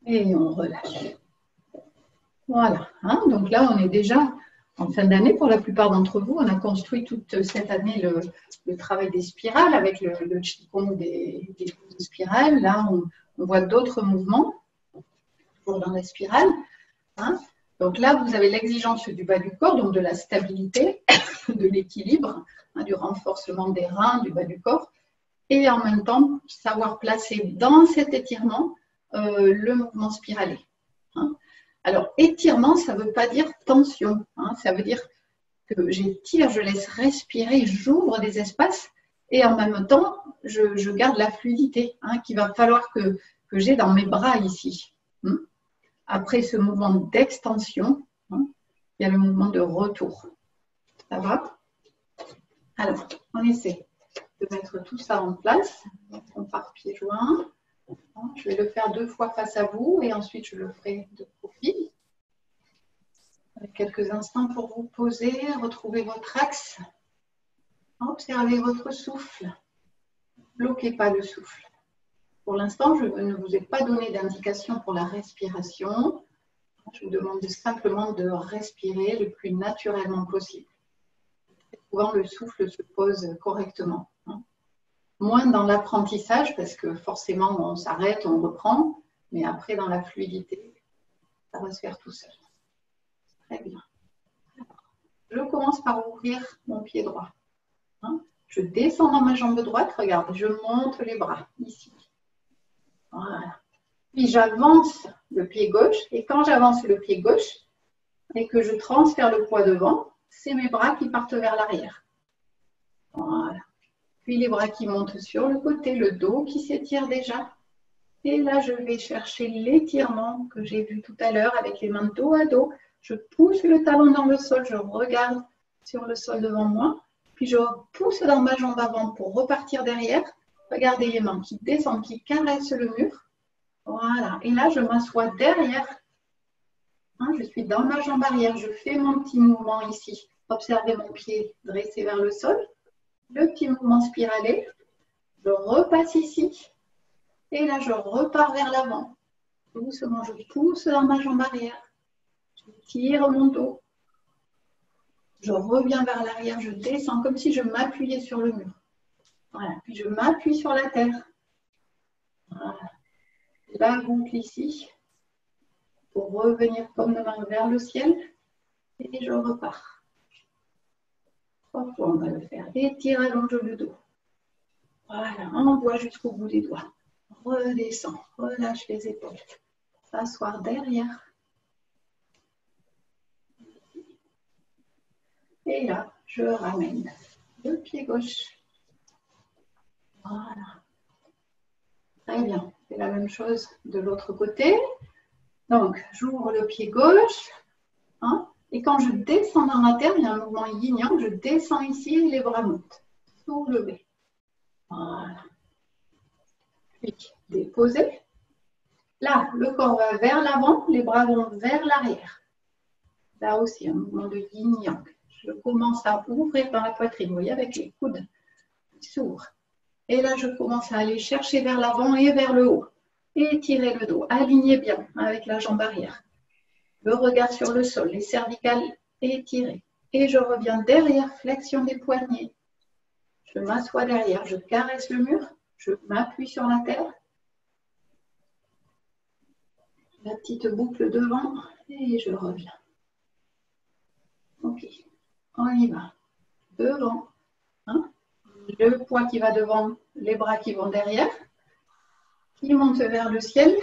Speaker 1: Et on relâche. Voilà. Hein, donc là, on est déjà en fin d'année. Pour la plupart d'entre vous, on a construit toute cette année le travail des spirales avec le Qigong des spirales. Là, on voit d'autres mouvements pour dans la spirale. Hein. Donc là, vous avez l'exigence du bas du corps, donc de la stabilité, de l'équilibre, hein, du renforcement des reins, du bas du corps, et en même temps, savoir placer dans cet étirement le mouvement spiralé. Hein. Alors, étirement, ça ne veut pas dire tension, hein, ça veut dire que j'étire, je laisse respirer, j'ouvre des espaces, et en même temps, je garde la fluidité hein, qu'il va falloir que j'ai dans mes bras ici. Hein. Après ce mouvement d'extension, hein, il y a le mouvement de retour. Ça va? Alors, on essaie de mettre tout ça en place. On part pieds joints. Je vais le faire 2 fois face à vous et ensuite je le ferai de profil. Avec quelques instants pour vous poser, retrouver votre axe. Observez votre souffle. bloquez pas le souffle. Pour l'instant, je ne vous ai pas donné d'indication pour la respiration. Je vous demande simplement de respirer le plus naturellement possible. Souvent, le souffle se pose correctement. Moins dans l'apprentissage, parce que forcément, on s'arrête, on reprend. Mais après, dans la fluidité, ça va se faire tout seul. Très bien. Je commence par ouvrir mon pied droit. Je descends dans ma jambe droite, regarde, je monte les bras, ici. Voilà. Puis j'avance le pied gauche, et quand j'avance le pied gauche, et que je transfère le poids devant, c'est mes bras qui partent vers l'arrière. Voilà. Puis les bras qui montent sur le côté, le dos qui s'étire déjà. Et là, je vais chercher l'étirement que j'ai vu tout à l'heure avec les mains dos à dos. Je pousse le talon dans le sol, je regarde sur le sol devant moi. Puis je pousse dans ma jambe avant pour repartir derrière. Regardez les mains qui descendent, qui caressent le mur. Voilà. Et là, je m'assois derrière. Je suis dans ma jambe arrière. Je fais mon petit mouvement ici. Observez mon pied dressé vers le sol. Le petit mouvement spiralé. Je repasse ici. Et là, je repars vers l'avant. Doucement, je pousse dans ma jambe arrière. Je tire mon dos. Je reviens vers l'arrière. Je descends comme si je m'appuyais sur le mur. Voilà. Puis je m'appuie sur la terre. Voilà. La boucle ici. Pour revenir comme main vers le ciel. Et je repars. 3 fois, on va le faire. Étire, allonge le dos. Voilà, envoie jusqu'au bout des doigts. Redescends, relâche les épaules. S'asseoir derrière. Et là, je ramène le pied gauche. Voilà. Très bien. C'est la même chose de l'autre côté. Donc, j'ouvre le pied gauche. Et quand je descends dans la terre, il y a un mouvement yin-yang. Je descends ici et les bras montent. Soulever. Voilà. Puis, déposer. Là, le corps va vers l'avant, les bras vont vers l'arrière. Là aussi, un mouvement de yin-yang. Je commence à ouvrir dans la poitrine, vous voyez, avec les coudes qui s'ouvrent. Et là, je commence à aller chercher vers l'avant et vers le haut. Étirez le dos, alignez bien avec la jambe arrière. Le regard sur le sol, les cervicales étirées. Et je reviens derrière, flexion des poignets. Je m'assois derrière, je caresse le mur, je m'appuie sur la terre. La petite boucle devant et je reviens. Ok, on y va. Devant. Le poids qui va devant, les bras qui vont derrière, qui montent vers le ciel,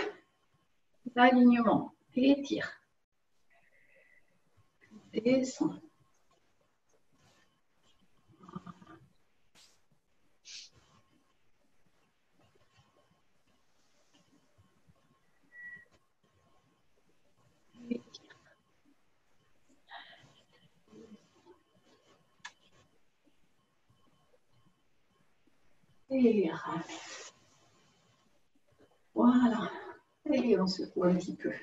Speaker 1: l'alignement, étire, descend. Étire. Et ramène. Voilà. Et on secoue un petit peu.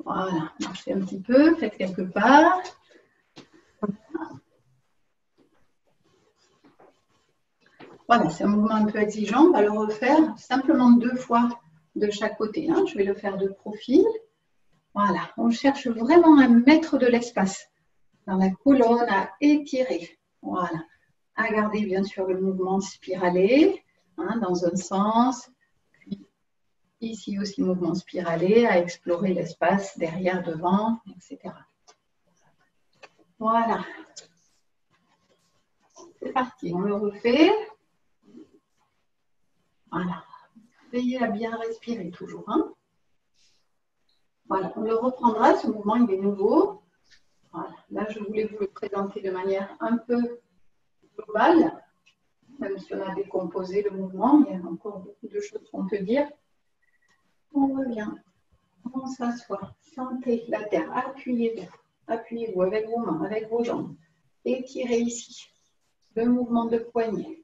Speaker 1: Voilà, marchez un petit peu, faites quelques pas. Voilà, c'est un mouvement un peu exigeant. On va le refaire simplement 2 fois de chaque côté. Je vais le faire de profil. Voilà, on cherche vraiment à mettre de l'espace dans la colonne, à étirer. Voilà, à garder bien sûr le mouvement spiralé dans un sens. Puis ici aussi, mouvement spiralé, à explorer l'espace derrière, devant, etc. Voilà. C'est parti, on le refait. Voilà. Veillez à bien respirer toujours. Voilà, on le reprendra, ce mouvement il est nouveau. Voilà. Là, je voulais vous le présenter de manière un peu globale, même si on a décomposé le mouvement, il y a encore beaucoup de choses qu'on peut dire. On revient, on s'assoit, sentez la terre, appuyez-vous avec vos mains, avec vos jambes. Étirez ici le mouvement de poignet.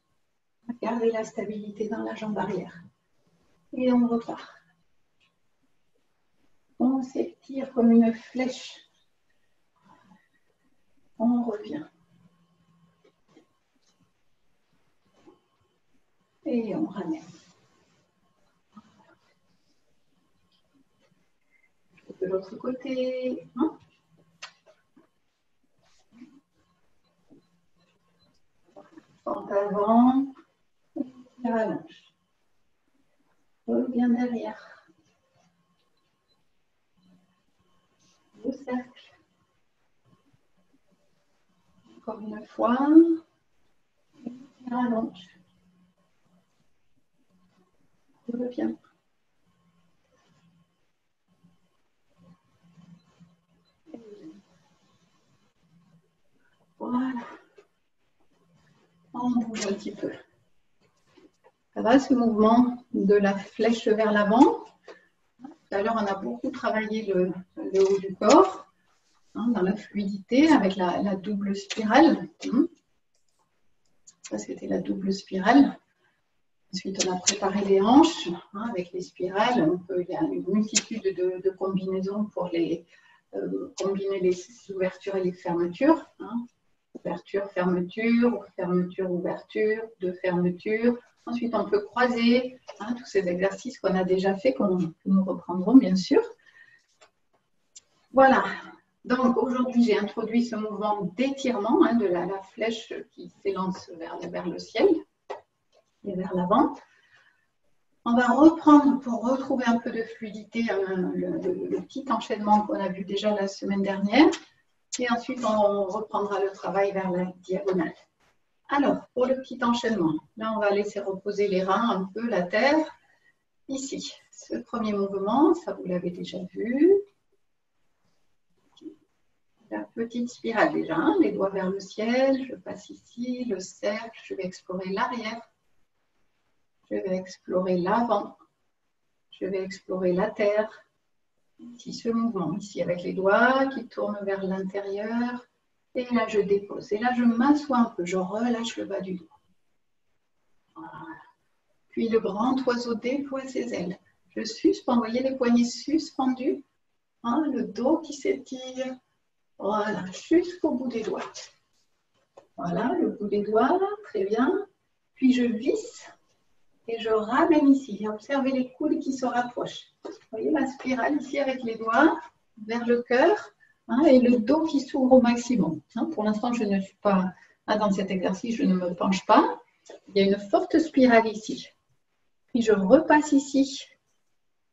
Speaker 1: Gardez la stabilité dans la jambe arrière. Et on repart. On s'étire comme une flèche. On revient. Et on ramène. De l'autre côté. Porte avant. Et rallonge. Reviens derrière. Le cercle. Encore une fois. Et rallonge. Reviens. Voilà. On bouge un petit peu. Ça va, ce mouvement de la flèche vers l'avant. Tout à l'heure, on a beaucoup travaillé le haut du corps, dans la fluidité avec la double spirale. Ça, c'était la double spirale. Ensuite, on a préparé les hanches avec les spirales. Il y a une multitude de combinaisons pour combiner les ouvertures et les fermetures. Ouverture, fermeture, fermeture, ouverture, de fermeture. Ensuite, on peut croiser tous ces exercices qu'on a déjà fait, que nous reprendrons bien sûr. Voilà. Donc, aujourd'hui, j'ai introduit ce mouvement d'étirement de la flèche qui s'élance vers le ciel et vers l'avant. On va reprendre, pour retrouver un peu de fluidité, le petit enchaînement qu'on a vu déjà la semaine dernière. Et ensuite, on reprendra le travail vers la diagonale. Alors, pour le petit enchaînement, là, on va laisser reposer les reins un peu, la terre. Ici, ce premier mouvement, ça vous l'avez déjà vu. La petite spirale déjà, les doigts vers le ciel. Je passe ici, le cercle. Je vais explorer l'arrière. Je vais explorer l'avant. Je vais explorer la terre. Ici, ce mouvement, ici, avec les doigts qui tournent vers l'intérieur. Et là, je dépose. Et là, je m'assois un peu. Je relâche le bas du dos. Voilà. Puis, le grand oiseau déploie ses ailes. Je suspends. Vous voyez les poignets suspendus. Le dos qui s'étire. Voilà, jusqu'au bout des doigts. Voilà, le bout des doigts. Très bien. Puis, je visse. Et je ramène ici. Observez les coudes qui se rapprochent. Vous voyez la spirale ici avec les doigts vers le cœur et le dos qui s'ouvre au maximum. Pour l'instant, je ne suis pas dans cet exercice, je ne me penche pas. Il y a une forte spirale ici. Puis je repasse ici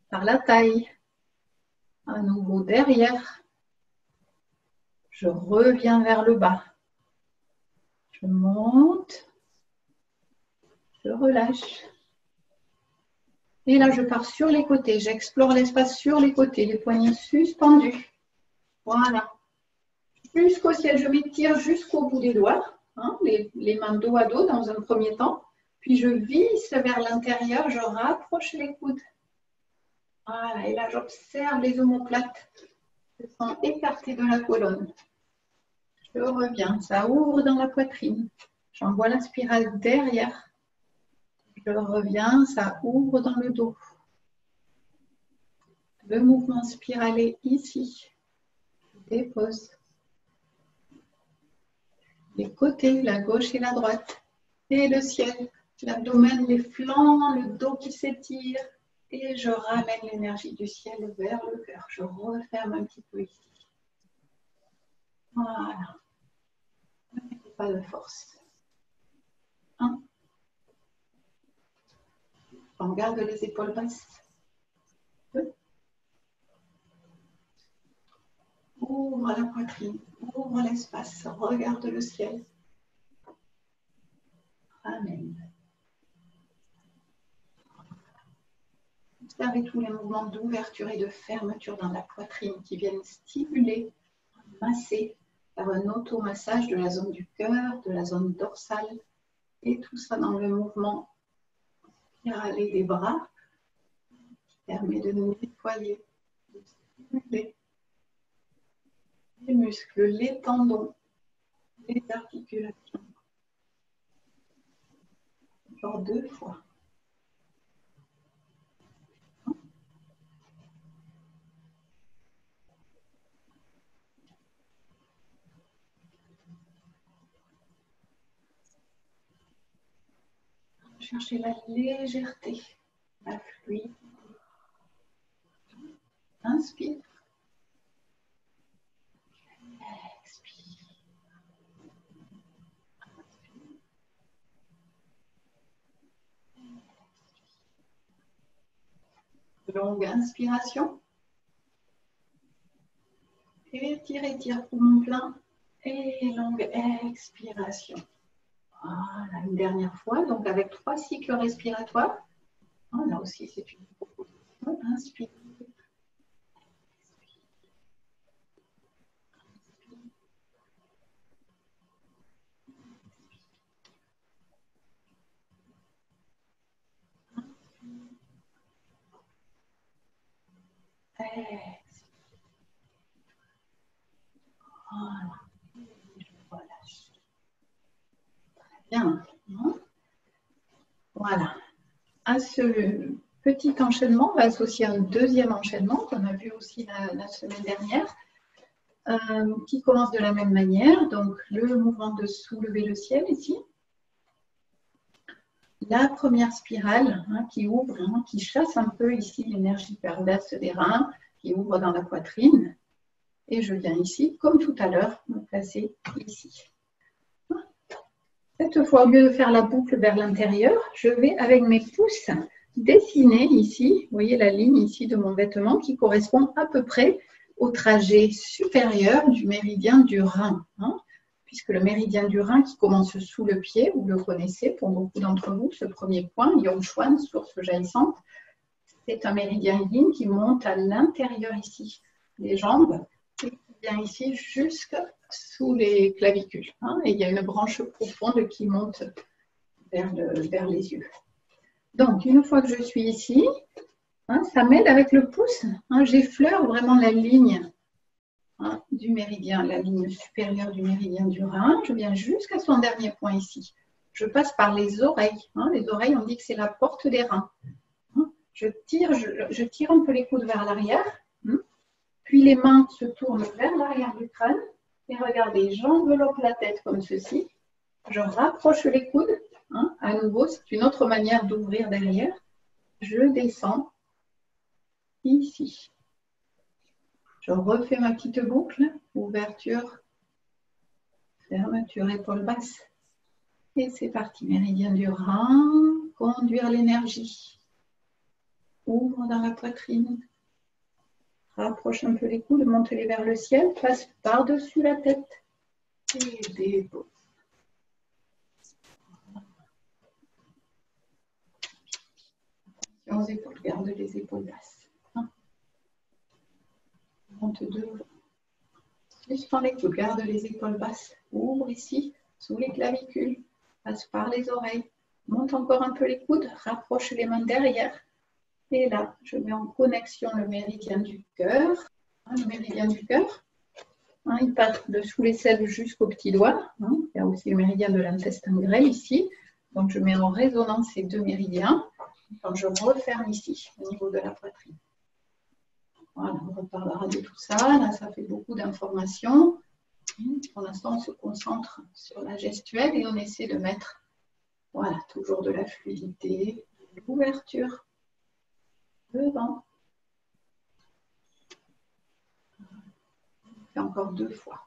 Speaker 1: par la taille. À nouveau derrière. Je reviens vers le bas. Je monte. Je relâche. Et là, je pars sur les côtés. J'explore l'espace sur les côtés, les poignets suspendus. Voilà. Jusqu'au ciel, je m'étire jusqu'au bout des doigts, les mains dos à dos dans un premier temps. Puis je visse vers l'intérieur, je rapproche les coudes. Voilà, et là, j'observe les omoplates qui sont écartées de la colonne. Je reviens, ça ouvre dans la poitrine. J'envoie la spirale derrière. Je reviens, ça ouvre dans le dos. Le mouvement spiralé ici. Je dépose. Les côtés, la gauche et la droite. Et le ciel, l'abdomen, les flancs, le dos qui s'étire. Et je ramène l'énergie du ciel vers le cœur. Je referme un petit peu ici. Voilà. Ne mettez pas de force. On garde les épaules basses. Ouvre la poitrine, ouvre l'espace, regarde le ciel. Amen. Observez tous les mouvements d'ouverture et de fermeture dans la poitrine qui viennent stimuler, masser, faire un automassage de la zone du cœur, de la zone dorsale, et tout ça dans le mouvement spiralé des bras qui permet de nous nettoyer, de stimuler les muscles, les tendons, les articulations. Encore 2 fois. chercher la légèreté, la fluidité. Inspire. Expire. Longue inspiration. Étire, étire, poumon plein. Et longue expiration. Voilà, une dernière fois, donc avec 3 cycles respiratoires. Là aussi, c'est une proposition. Inspire. Voilà. Relâche. Très bien. Voilà. À ce petit enchaînement, on va associer un deuxième enchaînement qu'on a vu aussi la semaine dernière, qui commence de la même manière. Donc, le mouvement de soulever le ciel ici. La première spirale qui ouvre, qui chasse un peu ici l'énergie perverse des reins, qui ouvre dans la poitrine. Et je viens ici, comme tout à l'heure, me placer ici. Cette fois, au lieu de faire la boucle vers l'intérieur, je vais avec mes pouces dessiner ici, vous voyez la ligne ici de mon vêtement qui correspond à peu près au trajet supérieur du méridien du rein. Puisque le méridien du rein qui commence sous le pied, vous le connaissez pour beaucoup d'entre vous, ce premier point, Yongchuan, source jaillissante, c'est un méridien yin qui monte à l'intérieur ici des jambes et qui vient ici jusque sous les clavicules. Et il y a une branche profonde qui monte vers les yeux. Donc, une fois que je suis ici, ça m'aide avec le pouce. J'effleure vraiment la ligne du méridien, la ligne supérieure du méridien du rein. Je viens jusqu'à son dernier point ici. Je passe par les oreilles. Les oreilles, on dit que c'est la porte des reins. Je tire un peu les coudes vers l'arrière. Puis les mains se tournent vers l'arrière du crâne. Et regardez, j'enveloppe la tête comme ceci. Je rapproche les coudes. À nouveau, c'est une autre manière d'ouvrir derrière. Je descends ici. Je refais ma petite boucle. Ouverture, fermeture, épaule basse. Et c'est parti. Méridien du rein. Conduire l'énergie. Ouvre dans la poitrine. Rapproche un peu les coudes, monte-les vers le ciel, passe par-dessus la tête et dépose. Attention aux épaules, garde les épaules basses. Monte devant. Suspends les coudes, garde les épaules basses. Ouvre ici, sous les clavicules, passe par les oreilles. Monte encore un peu les coudes, rapproche les mains derrière. Et là, je mets en connexion le méridien du cœur. Le méridien du cœur, il part de sous l'aisselle jusqu'au petit doigt. Il y a aussi le méridien de l'intestin grêle ici. Donc, je mets en résonance ces deux méridiens. Quand je referme ici, au niveau de la poitrine. Voilà, on reparlera de tout ça. Là, ça fait beaucoup d'informations. Pour l'instant, on se concentre sur la gestuelle et on essaie de mettre, voilà, toujours de la fluidité, de l'ouverture devant. Et encore 2 fois.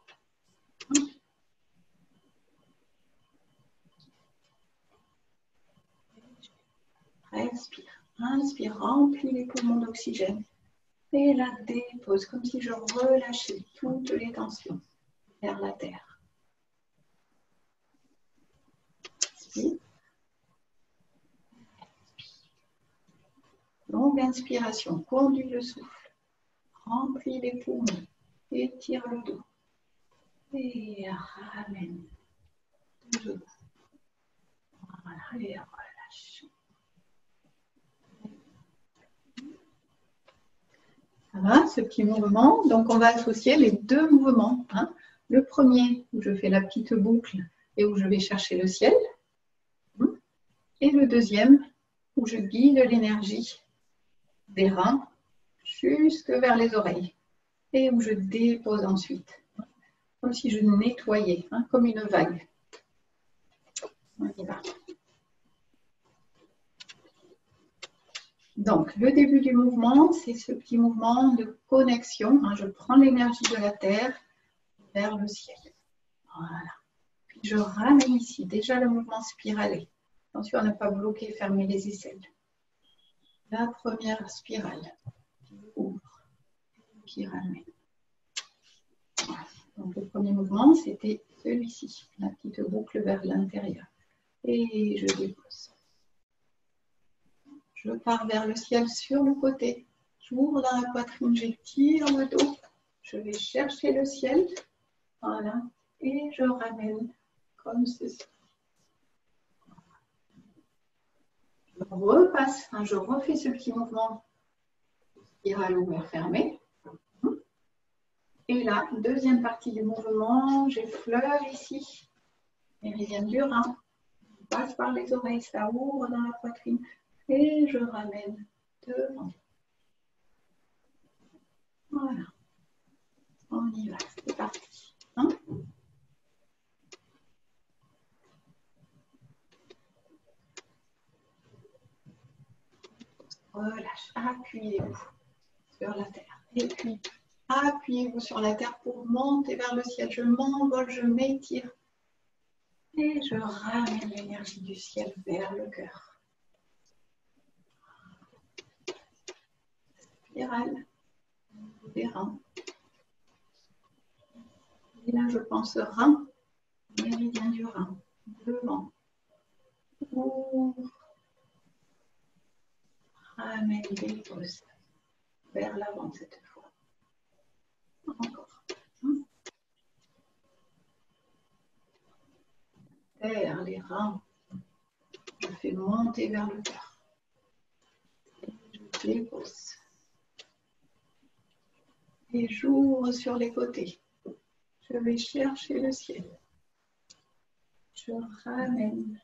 Speaker 1: Respire. Inspire, remplis les poumons d'oxygène. Et la dépose, comme si je relâchais toutes les tensions vers la terre. Inspire. Longue inspiration, conduis le souffle. Remplis les poumons. Étire le dos. Et ramène. Debout. Voilà, et relâche. Ça va, ce petit mouvement. Donc, on va associer les 2 mouvements. Le premier, où je fais la petite boucle et où je vais chercher le ciel. Et le deuxième, où je guide l'énergie des reins jusque vers les oreilles. Et où je dépose ensuite. Comme si je nettoyais, comme une vague. On y va. Donc, le début du mouvement, c'est ce petit mouvement de connexion. Je prends l'énergie de la Terre vers le ciel. Voilà. Puis je ramène ici. Déjà le mouvement spiralé. Attention à ne pas bloquer, fermer les aisselles. La première spirale qui ouvre, qui ramène. Voilà. Donc, le premier mouvement, c'était celui-ci. La petite boucle vers l'intérieur. Et je dépose. Je pars vers le ciel sur le côté. J'ouvre dans la poitrine, j'étire le dos. Je vais chercher le ciel. Voilà. Et je ramène comme ceci. Je repasse, je refais ce petit mouvement spirale ouvert fermé. Et là, deuxième partie du mouvement, j'effleure ici. Méridien du rein. Je passe par les oreilles, ça ouvre dans la poitrine. Et je ramène devant. Voilà. On y va, c'est parti. Relâche, appuyez-vous sur la terre. Et puis, appuyez-vous sur la terre pour monter vers le ciel. Je m'envole, je m'étire. Et je ramène l'énergie du ciel vers le cœur. Spirale, des reins. Et là, je pense rein, méridien du rein, devant. Ouvre. Ramène, dépose. Vers l'avant cette fois. Encore. Vers les reins. Je fais monter vers le cœur. Je dépose. Et j'ouvre sur les côtés. Je vais chercher le ciel. Je ramène.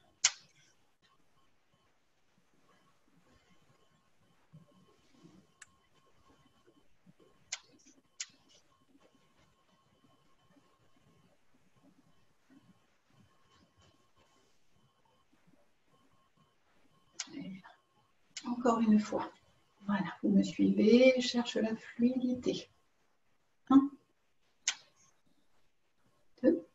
Speaker 1: Encore une fois. Voilà, vous me suivez, je cherche la fluidité. 1, 2,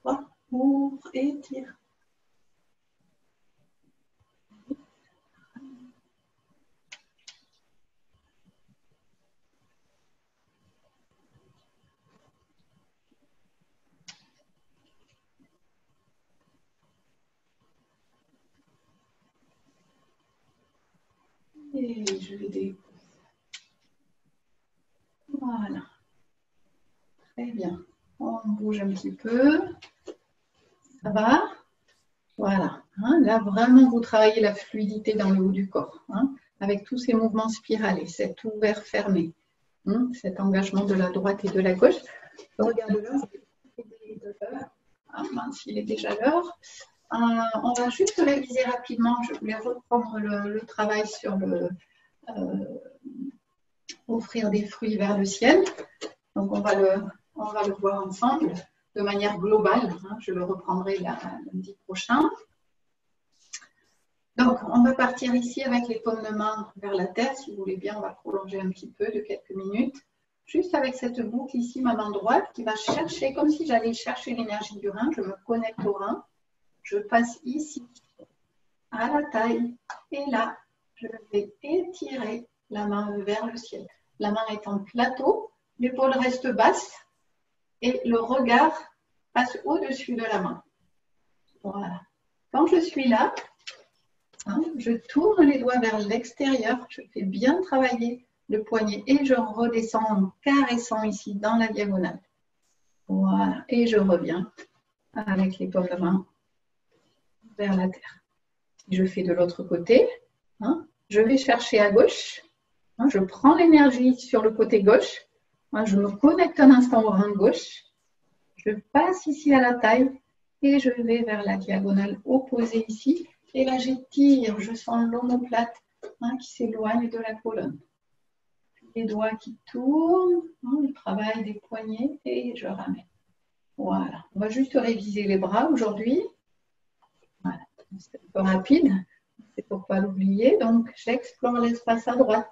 Speaker 1: 3, ouvre, étire. Et je vais déposer. Voilà. Très bien. On bouge un petit peu. Ça va? Voilà. Là, vraiment, vous travaillez la fluidité dans le haut du corps. Avec tous ces mouvements spiralés, cet ouvert-fermé, cet engagement de la droite et de la gauche. Regardez l'heure. Mince, il est déjà l'heure. On va juste réviser rapidement. Je voulais reprendre le travail sur offrir des fruits vers le ciel. Donc, on va le voir ensemble de manière globale. Je le reprendrai lundi prochain. Donc, on va partir ici avec les paumes de main vers la terre. Si vous voulez bien, on va prolonger un petit peu de quelques minutes. Juste avec cette boucle ici, ma main droite, qui va chercher, comme si j'allais chercher l'énergie du rein. Je me connecte au rein. Je passe ici, à la taille. Et là, je vais étirer la main vers le ciel. La main est en plateau, l'épaule reste basse et le regard passe au-dessus de la main. Voilà. Quand je suis là, je tourne les doigts vers l'extérieur, je fais bien travailler le poignet et je redescends en caressant ici dans la diagonale. Voilà. Et je reviens avec les paumes de main vers la terre. Je fais de l'autre côté. Je vais chercher à gauche. Je prends l'énergie sur le côté gauche. Je me connecte un instant au rein gauche. Je passe ici à la taille et je vais vers la diagonale opposée ici. Et là, j'étire. Je sens l'omoplate qui s'éloigne de la colonne. Les doigts qui tournent. Le travail des poignets et je ramène. Voilà. On va juste réviser les bras aujourd'hui. C'est un peu rapide, c'est pour ne pas l'oublier. Donc, j'explore l'espace à droite.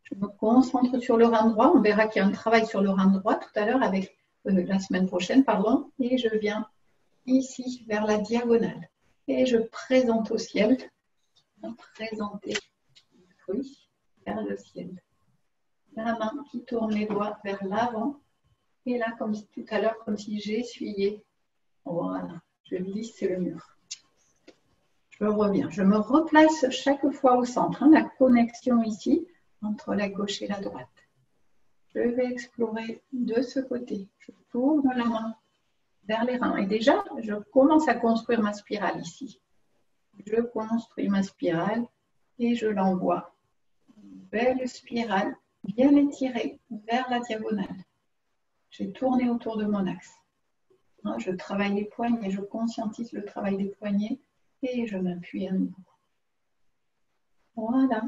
Speaker 1: Je me concentre sur le rein droit. On verra qu'il y a un travail sur le rein droit tout à l'heure avec la semaine prochaine, pardon. Et je viens ici vers la diagonale. Et je présente au ciel. Présenter le fruit vers le ciel. La main qui tourne les doigts vers l'avant. Et là, comme tout à l'heure, comme si j'essuyais. Voilà, je lisse le mur. Je reviens. Je me replace chaque fois au centre. La connexion ici entre la gauche et la droite. Je vais explorer de ce côté. Je tourne la main vers les reins. Et déjà, je commence à construire ma spirale ici. Je construis ma spirale et je l'envoie. Belle spirale, bien étirée vers la diagonale. J'ai tourné autour de mon axe. Je travaille les poignets, je conscientise le travail des poignets et je m'appuie à nouveau. Voilà.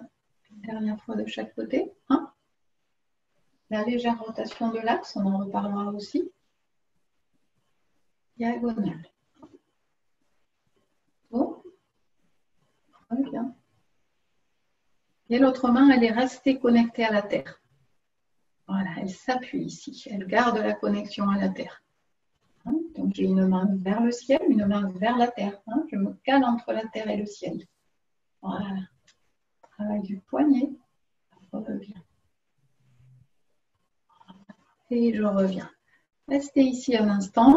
Speaker 1: Une dernière fois de chaque côté. La légère rotation de l'axe, on en reparlera aussi. Diagonale. Bon. Très bien. Et l'autre main, elle est restée connectée à la terre. Voilà, elle s'appuie ici. Elle garde la connexion à la terre. Donc, j'ai une main vers le ciel, une main vers la terre. Je me cale entre la terre et le ciel. Voilà. Travail du poignet. Je reviens. Et je reviens. Restez ici un instant.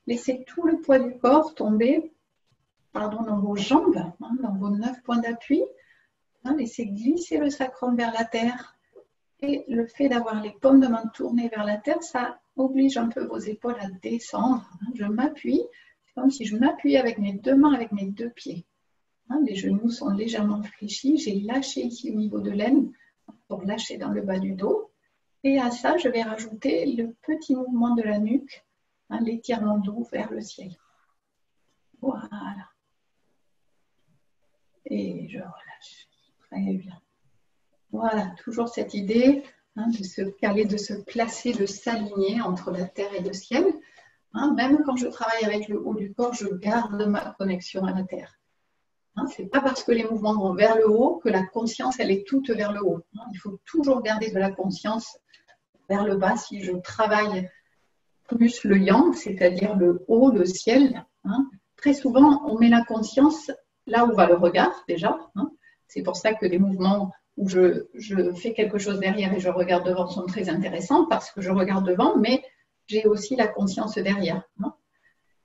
Speaker 1: Laissez tout le poids du corps tomber dans vos jambes, dans vos 9 points d'appui. Laissez glisser le sacrum vers la terre. Et le fait d'avoir les paumes de main tournées vers la terre, ça oblige un peu vos épaules à descendre. Je m'appuie, c'est comme si je m'appuie avec mes deux mains, avec mes deux pieds. Les genoux sont légèrement fléchis. J'ai lâché ici au niveau de l'aine pour lâcher dans le bas du dos. Et à ça, je vais rajouter le petit mouvement de la nuque, l'étirement doux vers le ciel. Voilà. Et je relâche. Très bien. Voilà, toujours cette idée de se caler, de se placer, de s'aligner entre la terre et le ciel. Même quand je travaille avec le haut du corps, je garde ma connexion à la terre. Ce n'est pas parce que les mouvements vont vers le haut que la conscience, elle est toute vers le haut. Il faut toujours garder de la conscience vers le bas si je travaille plus le yang, c'est-à-dire le haut, le ciel. Très souvent, on met la conscience là où va le regard déjà. C'est pour ça que les mouvements où je fais quelque chose derrière et je regarde devant sont très intéressants parce que je regarde devant, mais j'ai aussi la conscience derrière.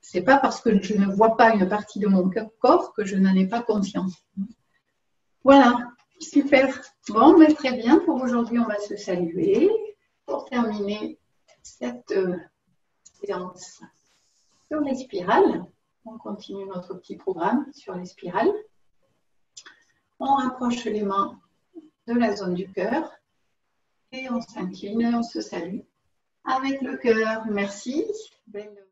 Speaker 1: Ce n'est pas parce que je ne vois pas une partie de mon corps que je n'en ai pas conscience. Voilà, super. Bon, mais très bien. Pour aujourd'hui, on va se saluer. Pour terminer cette séance sur les spirales, on continue notre petit programme sur les spirales. On rapproche les mains de la zone du cœur et on s'incline et on se salue avec le cœur. Merci. Belle